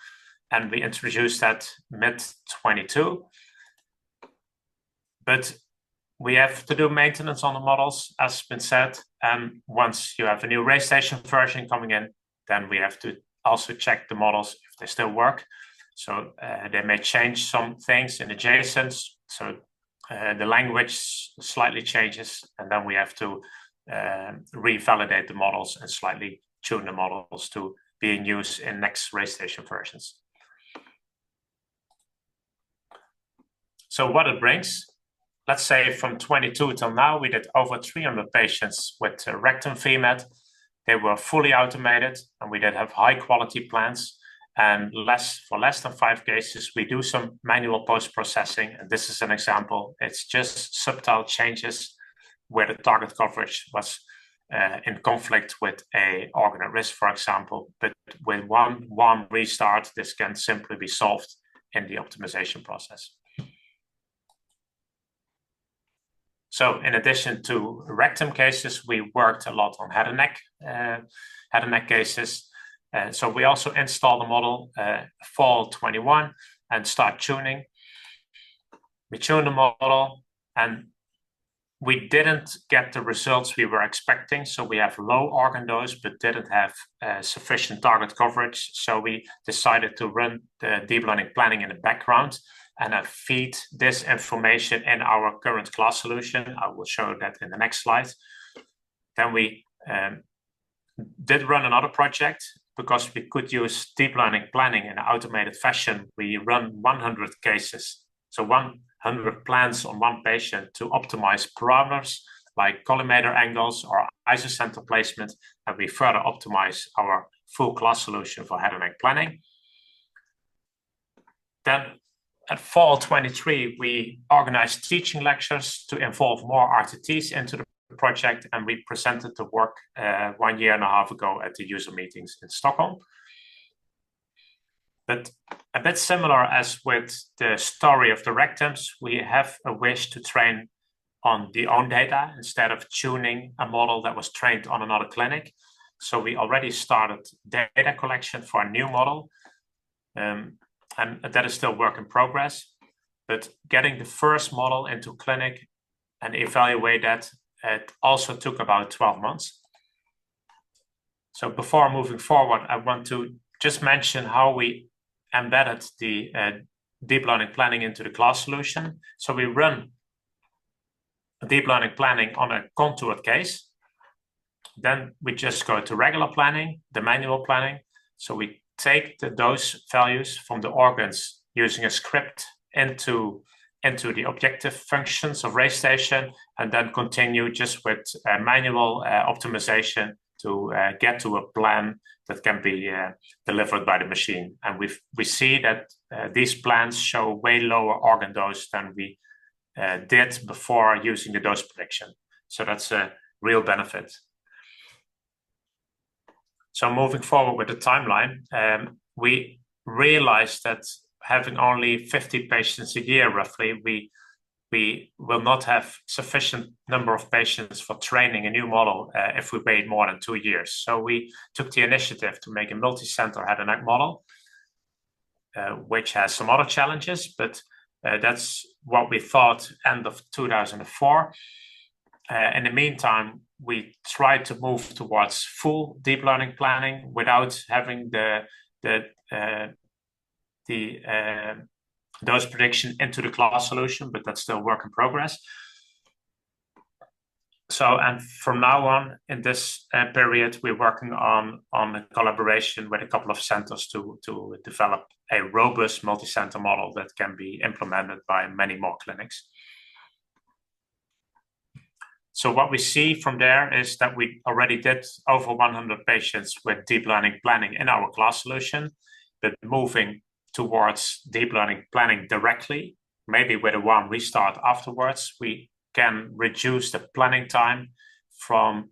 and we introduced that mid-22. But we have to do maintenance on the models, as been said. And once you have a new RayStation version coming in, then we have to also check the models if they still work. So they may change some things in the JSONs. So the language slightly changes, and then we have to revalidate the models and slightly tune the models to be in use in next RayStation versions. So what it brings, let's say from 22 till now, we did over 300 patients with rectum VMAT. They were fully automated, and we did have high quality plans. And for less than 5 cases, we do some manual post-processing. And this is an example. It's just subtle changes where the target coverage was in conflict with a organ at risk, for example. But with one restart, this can simply be solved in the optimization process. So in addition to rectum cases, we worked a lot on head and neck cases. So we also installed the model fall 21 and start tuning. We tuned the model, and we didn't get the results we were expecting. So we have low organ dose, but didn't have sufficient target coverage. So we decided to run the deep learning planning in the background and feed this information in our current class solution. I will show that in the next slide. Then we did run another project because we could use deep learning planning in an automated fashion. We run 100 cases, so 100 plans on one patient to optimize parameters like collimator angles or isocenter placement, and we further optimize our full class solution for head and neck planning. Then at fall 23, we organized teaching lectures to involve more RTTs into the project, and we presented the work 1.5 years ago at the user meetings in Stockholm. But a bit similar as with the story of the rectums, we have a wish to train on the own data instead of tuning a model that was trained on another clinic. So we already started data collection for a new model, and that is still work in progress. But getting the first model into clinic and evaluate that, it also took about 12 months. So before moving forward, I want to just mention how we embedded the deep learning planning into the class solution. So we run deep learning planning on a contoured case. Then we just go to regular planning, the manual planning. So we take the dose values from the organs using a script into the objective functions of RayStation, and then continue just with manual optimization to get to a plan that can be delivered by the machine. And we see that these plans show way lower organ dose than we did before using the dose prediction. So that's a real benefit. So moving forward with the timeline, we realized that having only 50 patients a year, roughly, we will not have sufficient number of patients for training a new model if we wait more than 2 years. So we took the initiative to make a multi-center head and neck model, which has some other challenges, but that's what we thought end of 2004. In the meantime, we tried to move towards full deep learning planning without having the dose prediction into the class solution, but that's still work in progress. So, and from now on, in this period, we're working on a collaboration with a couple of centers to develop a robust multi-center model that can be implemented by many more clinics. So what we see from there is that we already did over 100 patients with deep learning planning in our class solution, but moving towards deep learning planning directly, maybe with a one restart afterwards, we can reduce the planning time from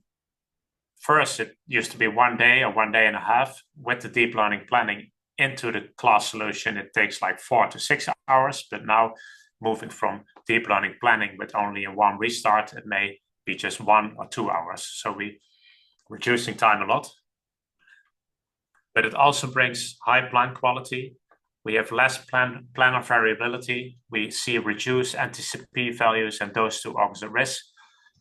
first, it used to be 1 day or 1.5 days. With the deep learning planning into the class solution, it takes like 4 to 6 hours, but now moving from deep learning planning with only a one restart, it may be just 1 or 2 hours. So we reducing time a lot, but it also brings high plan quality. We have less planner variability. We see reduced NTCP values and those two organs at risk.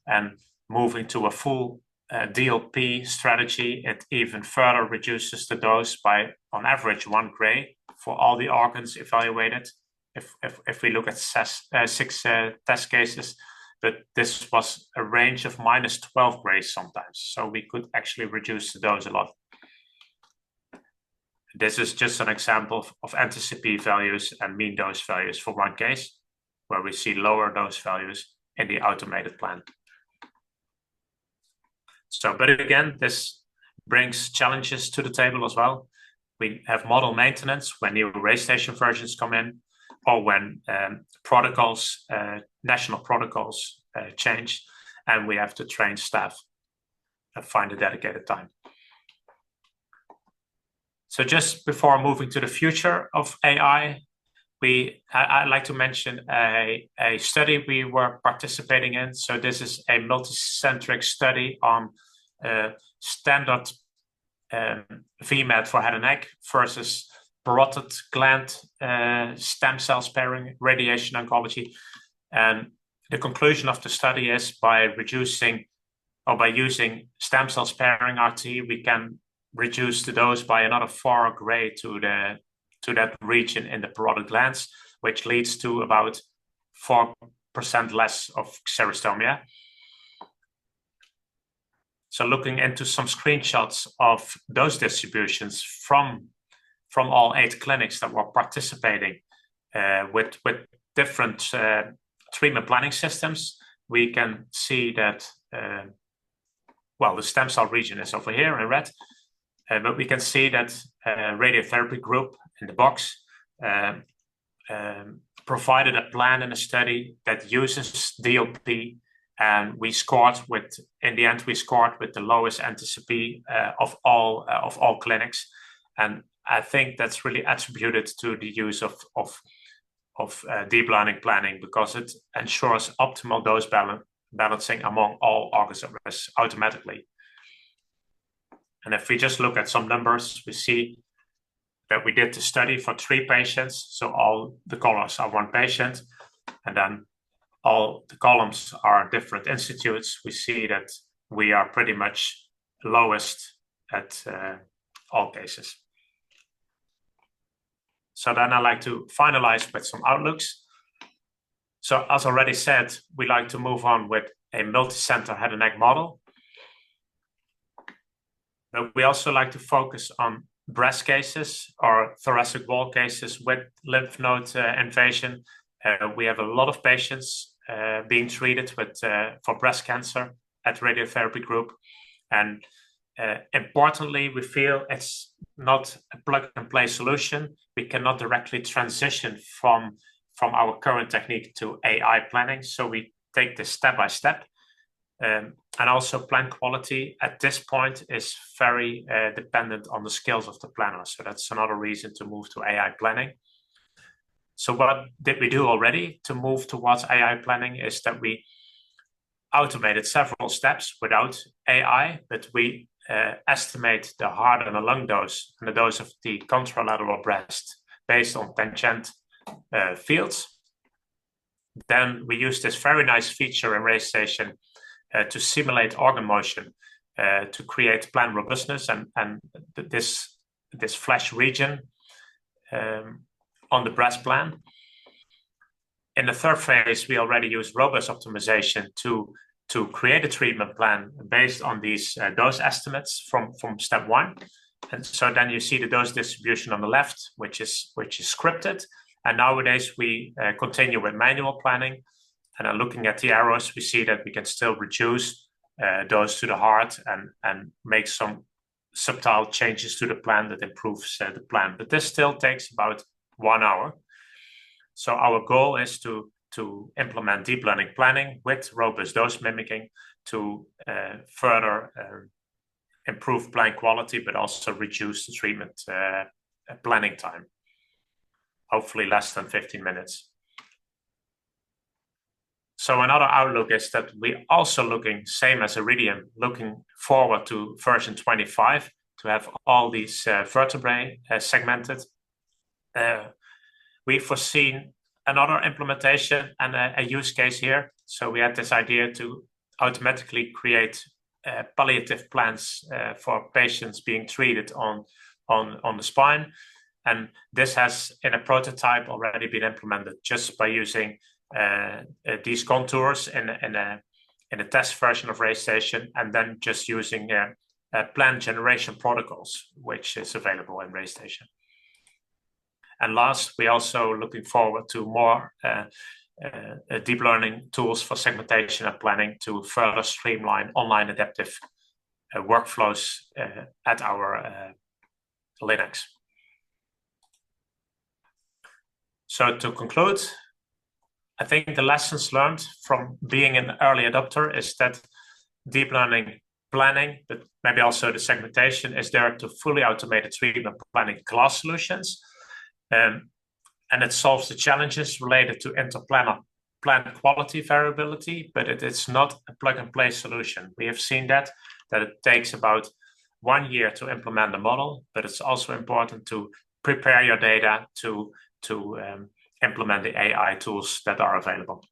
And moving to a full DLP strategy, it even further reduces the dose by, on average, 1 gray for all the organs evaluated. If we look at 6 test cases, but this was a range of minus 12 grays sometimes. So we could actually reduce the dose a lot. This is just an example of NTCP values and mean dose values for one case, where we see lower dose values in the automated plan. So, but again, this brings challenges to the table as well. We have model maintenance when new RayStation versions come in, or when protocols, national protocols change, and we have to train staff and find a dedicated time. So just before moving to the future of AI, I'd like to mention a study we were participating in. So this is a multicentric study on standard VMAT for head and neck versus parotid gland stem cell sparing radiation oncology. And the conclusion of the study is by reducing or by using stem cell sparing RT, we can reduce the dose by another 4 gray to that region in the parotid glands, which leads to about 4% less of xerostomia. So looking into some screenshots of dose distributions from all 8 clinics that were participating with different treatment planning systems, we can see that, the stem cell region is over here in red, but we can see that Radiotherapiegroep in the box provided a plan in a study that uses DLP, and in the end we scored with the lowest NTCP of all clinics, and I think that's really attributed to the use of deep learning planning, because it ensures optimal dose balancing among all organs at risk automatically. And if we just look at some numbers, we see that we did the study for 3 patients. So all the colors are 1 patient, and then all the columns are different institutes. We see that we are pretty much lowest at all cases. So then I like to finalize with some outlooks. So as already said, we like to move on with a multi-center head and neck model. But we also like to focus on breast cases or thoracic wall cases with lymph node invasion. We have a lot of patients being treated for breast cancer at Radiotherapiegroep. And importantly, we feel it's not a plug-and-play solution. We cannot directly transition from our current technique to AI planning. So we take this step by step. And also plan quality at this point is very dependent on the skills of the planner. So that's another reason to move to AI planning. So what did we do already to move towards AI planning is that we automated several steps without AI, but we estimate the heart and the lung dose and the dose of the contralateral breast based on tangent fields. Then we use this very nice feature in RayStation to simulate organ motion to create plan robustness and this flash region on the breast plan. In the third phase, we already use robust optimization to create a treatment plan based on these dose estimates from step 1. And so then you see the dose distribution on the left, which is scripted. And nowadays we continue with manual planning. And looking at the arrows, we see that we can still reduce dose to the heart and make some subtle changes to the plan that improves the plan. But this still takes about 1 hour. So our goal is to implement deep learning planning with robust dose mimicking to further improve plan quality, but also reduce the treatment planning time. Hopefully less than 15 minutes. So another outlook is that we're also looking, same as Iridium, looking forward to version 25 to have all these vertebrae segmented. We've foreseen another implementation and a use case here. So we had this idea to automatically create palliative plans for patients being treated on the spine. And this has, in a prototype, already been implemented just by using these contours in a test version of RayStation, and then just using plan generation protocols, which is available in RayStation. And last, we're also looking forward to more deep learning tools for segmentation and planning to further streamline online adaptive workflows at our Linux. So to conclude, I think the lessons learned from being an early adopter is that deep learning planning, but maybe also the segmentation, is there to fully automate the treatment planning class solutions. And it solves the challenges related to interplanner plan quality variability, but it's not a plug-and-play solution. We have seen that it takes about 1 year to implement the model, but it's also important to prepare your data to implement the AI tools that are available.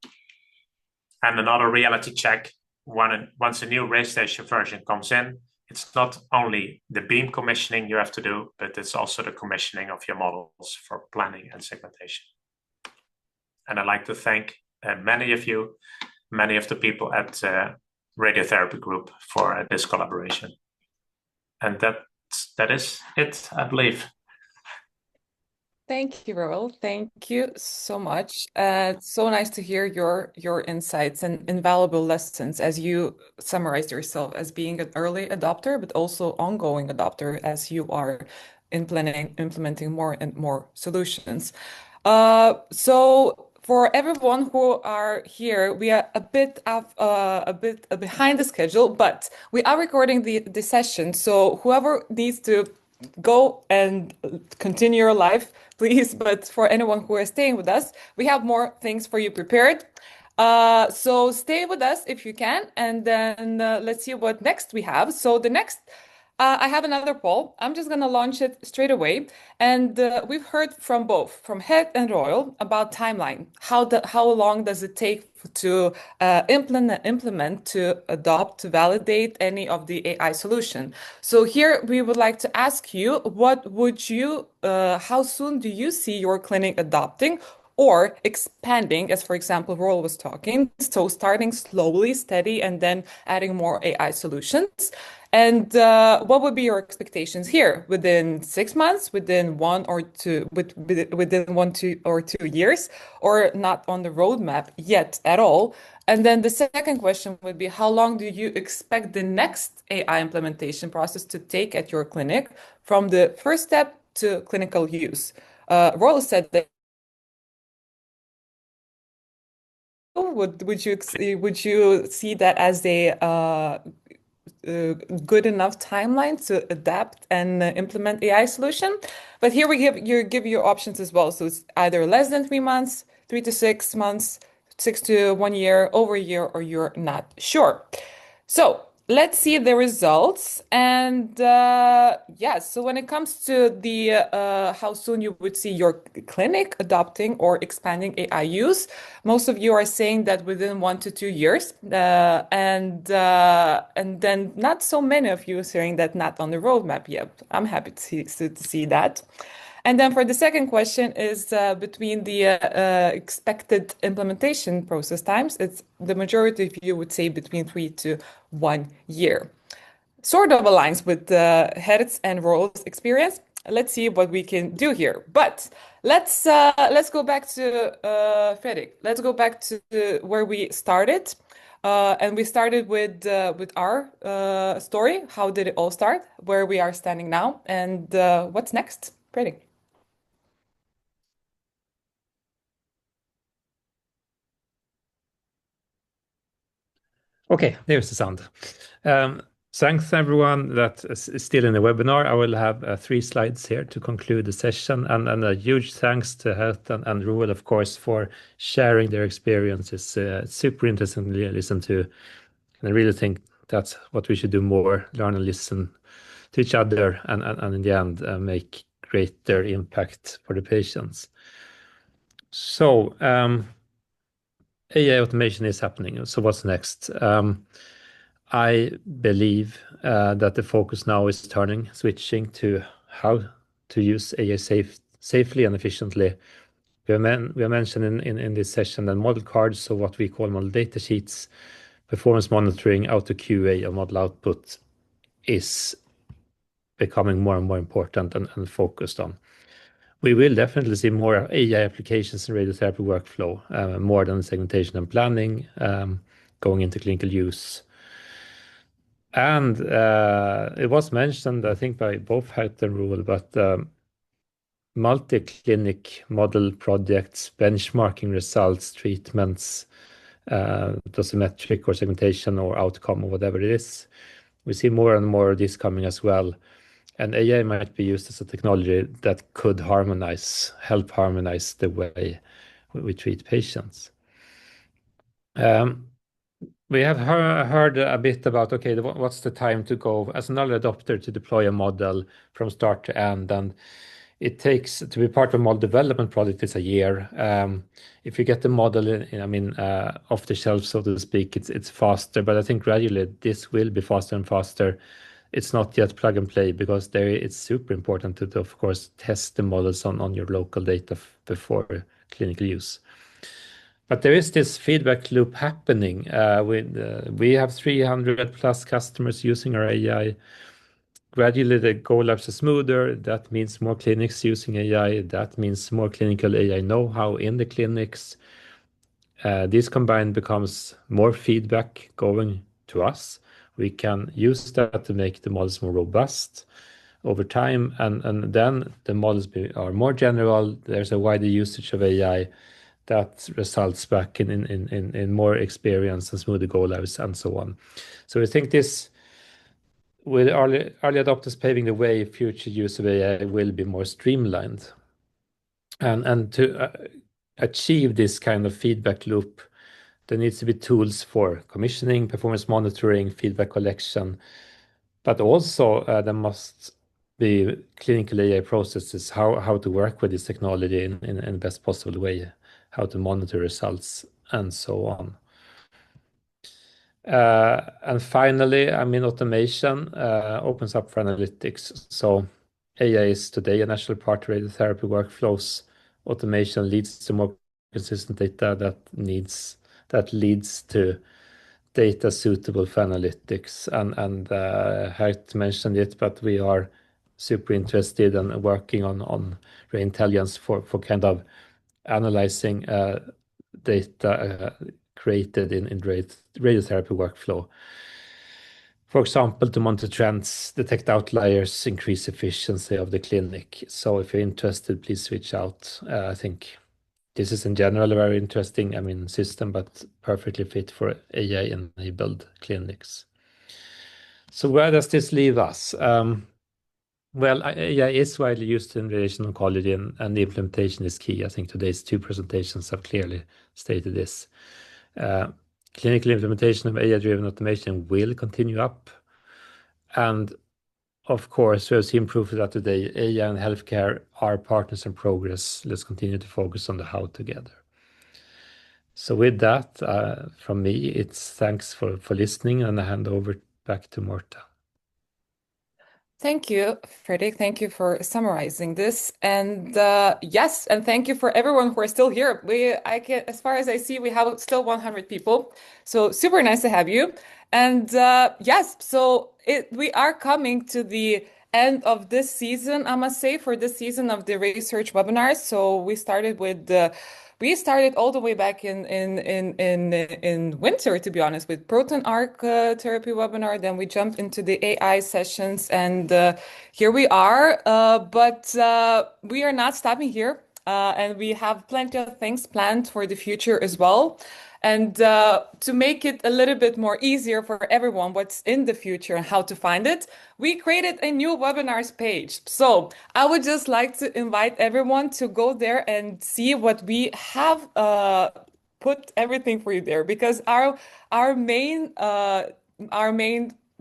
And another reality check, once a new RayStation version comes in, it's not only the beam commissioning you have to do, but it's also the commissioning of your models for planning and segmentation. And I'd like to thank many of the people at Radiotherapiegroep for this collaboration. And that is it, I believe. Thank you, Roel. Thank you so much. It's so nice to hear your insights and invaluable lessons as you summarized yourself as being an early adopter, but also ongoing adopter as you are implementing more and more solutions. So for everyone who are here, we are a bit behind the schedule, but we are recording the session. So whoever needs to go and continue your life, please. But for anyone who is staying with us, we have more things for you prepared. So stay with us if you can, and then let's see what next we have. So the next, I have another poll. I'm just gonna launch it straight away, and we've heard from both, from Geert and Roel, about timeline. How long does it take to implement, to adopt, to validate any of the AI solution? So here we would like to ask you, how soon do you see your clinic adopting or expanding, as for example, Roel was talking, so starting slowly, steady, and then adding more AI solutions? And what would be your expectations here? Within 6 months, within 1 or 2 years, or not on the roadmap yet at all? And then the second question would be, how long do you expect the next AI implementation process to take at your clinic from the first step to clinical use? Roel said that. Would you see that as a good enough timeline to adapt and implement AI solution? But here we give you options as well. So it's either less than 3 months, 3 to 6 months, 6 to 1 year, over a year, or you're not sure. So let's see the results. And yes, so when it comes to the how soon you would see your clinic adopting or expanding AI use, most of you are saying that within 1 to 2 years, and then not so many of you are saying that not on the roadmap yet. I'm happy to see that. And then for the second question is between the expected implementation process times, it's the majority of you would say between 3 to 1 year. Sort of aligns with Geert's and Roel's experience. Let's see what we can do here. But let's go back to Fredrik. Let's go back to where we started. And we started with our story. How did it all start? Where we are standing now, and what's next, Fredrik? Okay, there's the sound. Thanks everyone that is still in the webinar. I will have 3 slides here to conclude the session, and a huge thanks to Geert and Roel, of course, for sharing their experiences. Super interesting to listen to, and I really think that's what we should do more: learn and listen to each other, and in the end make greater impact for the patients. So AI automation is happening. So what's next? I believe that the focus now is switching to how to use AI safely and efficiently. We have mentioned in this session that model cards, so what we call model data sheets, performance monitoring, auto QA of model output is becoming more and more important and focused on. We will definitely see more AI applications in radiotherapy workflow, more than segmentation and planning, going into clinical use. And it was mentioned, I think, by both Geert and Roel, but multi-clinic model projects, benchmarking results, treatments, dosimetric or segmentation or outcome or whatever it is. We see more and more of this coming as well. And AI might be used as a technology that could help harmonize the way we treat patients. We have heard a bit about, okay, what's the time to go as an early adopter to deploy a model from start to end, and it takes to be part of a model development project is a year. If you get the model off the shelf, so to speak, it's faster, but I think gradually this will be faster and faster. It's not yet plug and play because it's super important to, of course, test the models on your local data before clinical use. But there is this feedback loop happening. We have 300 plus customers using our AI. Gradually, the go lives are smoother. That means more clinics using AI. That means more clinical AI know-how in the clinics. This combined becomes more feedback going to us. We can use that to make the models more robust over time, and then the models are more general. There's a wider usage of AI that results back in more experience and smoother go lives and so on. So we think this, with early adopters paving the way, future use of AI will be more streamlined. And to achieve this kind of feedback loop, there needs to be tools for commissioning, performance monitoring, feedback collection, but also there must be clinical AI processes, how to work with this technology in the best possible way, how to monitor results, and so on. And finally, I mean, automation opens up for analytics. So AI is today a natural part of radiotherapy workflows. Automation leads to more consistent data that leads to data suitable for analytics. And Geert mentioned it, but we are super interested and working on Ray Intelligence for kind of analyzing data created in radiotherapy workflow. For example, to monitor trends, detect outliers, increase efficiency of the clinic. So if you're interested, please reach out. I think this is in general a very interesting, I mean, system, but perfectly fit for AI-enabled clinics. So where does this leave us? Well, AI is widely used in radiation oncology, and the implementation is key. I think today's two presentations have clearly stated this. Clinical implementation of AI-driven automation will continue up. And of course, we have seen proof of that today. AI and healthcare are partners in progress. Let's continue to focus on the how together. So with that, from me, it's thanks for listening, and I hand over back to Marta. Thank you, Fredrik. Thank you for summarizing this. And yes, and thank you for everyone who are still here. As far as I see, we have still 100 people. So super nice to have you. And yes, so we are coming to the end of this season, I must say, for this season of the RaySearch webinars. So we started all the way back in winter, to be honest, with proton arc therapy webinar. Then we jumped into the AI sessions, and here we are. But we are not stopping here, and we have plenty of things planned for the future as well. And to make it a little bit more easier for everyone what's in the future and how to find it, we created a new webinars page. So I would just like to invite everyone to go there and see what we have put everything for you there, because our main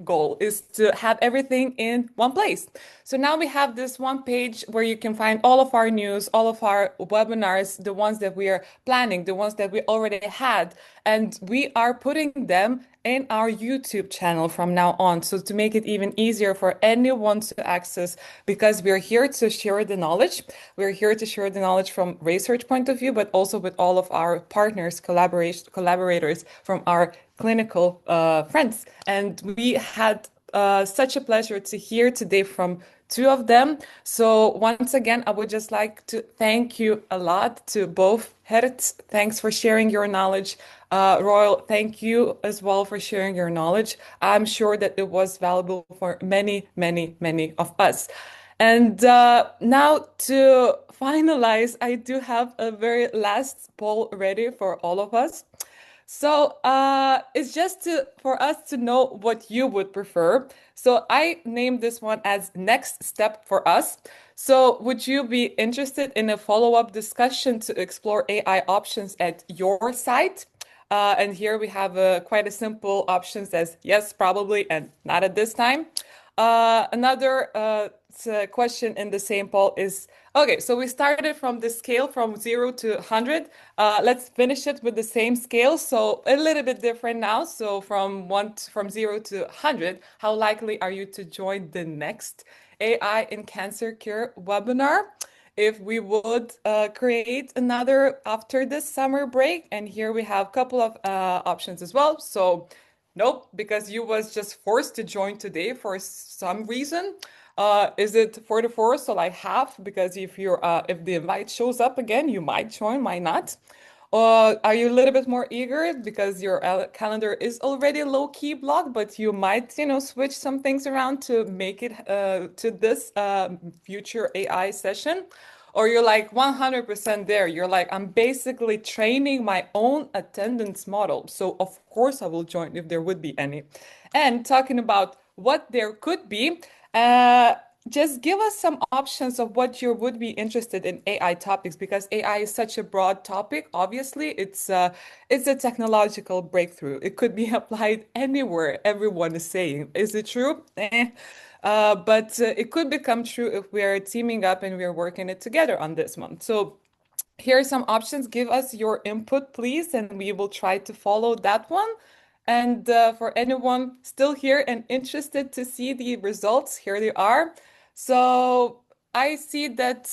goal is to have everything in one place. So now we have this one page where you can find all of our news, all of our webinars, the ones that we are planning, the ones that we already had, and we are putting them in our YouTube channel from now on. So to make it even easier for anyone to access, because we're here to share the knowledge. We're here to share the knowledge from RaySearch point of view, but also with all of our partners, collaborators from our clinical friends. And we had such a pleasure to hear today from two of them. So once again, I would just like to thank you a lot to both. Geert, thanks for sharing your knowledge. Roel, thank you as well for sharing your knowledge. I'm sure that it was valuable for many, many, many of us. And now to finalize, I do have a very last poll ready for all of us. So it's just for us to know what you would prefer. So I named this one as next step for us. So would you be interested in a follow-up discussion to explore AI options at your site? And here we have quite a simple options as yes, probably, and not at this time. Another question in the same poll is, okay, so we started from the scale from 0 to 100. Let's finish it with the same scale. So a little bit different now. So from 0 to 100, how likely are you to join the next AI in Cancer Cure webinar? if we would create another after this summer break. And here we have a couple of options as well. So nope, because you was just forced to join today for some reason. Is it 4 to 4, so like half? Because if you're if the invite shows up again, you might join, might not. Are you a little bit more eager because your calendar is already low-key blocked, but you might, switch some things around to make it to this future AI session? Or you're like 100% there. You're like, I'm basically training my own attendance model. So of course I will join if there would be any. And talking about what there could be, just give us some options of what you would be interested in AI topics, because AI is such a broad topic. Obviously, it's a technological breakthrough. It could be applied anywhere. Everyone is saying, is it true? But it could become true if we're teaming up and we're working it together on this one. So here are some options. Give us your input, please, and we will try to follow that one. And for anyone still here and interested to see the results, here they are. So I see that,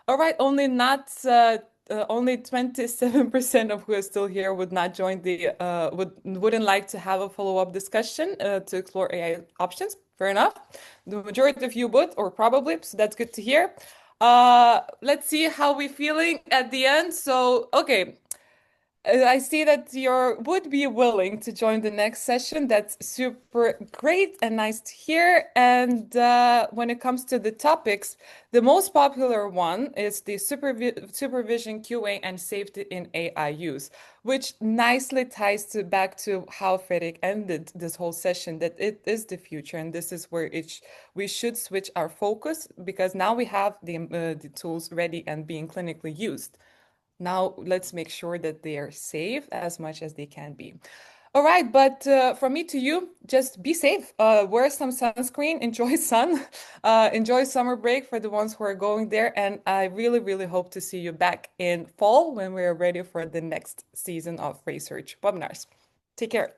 all right, only 27% of who is still here would not join wouldn't like to have a follow-up discussion to explore AI options. Fair enough. The majority of you would, or probably, so that's good to hear. Let's see how we're feeling at the end. So, okay. I see that you would be willing to join the next session. That's super great and nice to hear. And when it comes to the topics, the most popular one is the supervision, QA, and safety in AI use, which nicely ties back to how Fredrik ended this whole session, that it is the future. And this is where we should switch our focus, because now we have the tools ready and being clinically used. Now let's make sure that they are safe as much as they can be. All right, but from me to you, just be safe. Wear some sunscreen, enjoy sun, enjoy summer break for the ones who are going there. And I really, really hope to see you back in fall when we're ready for the next season of RaySearch webinars. Take care.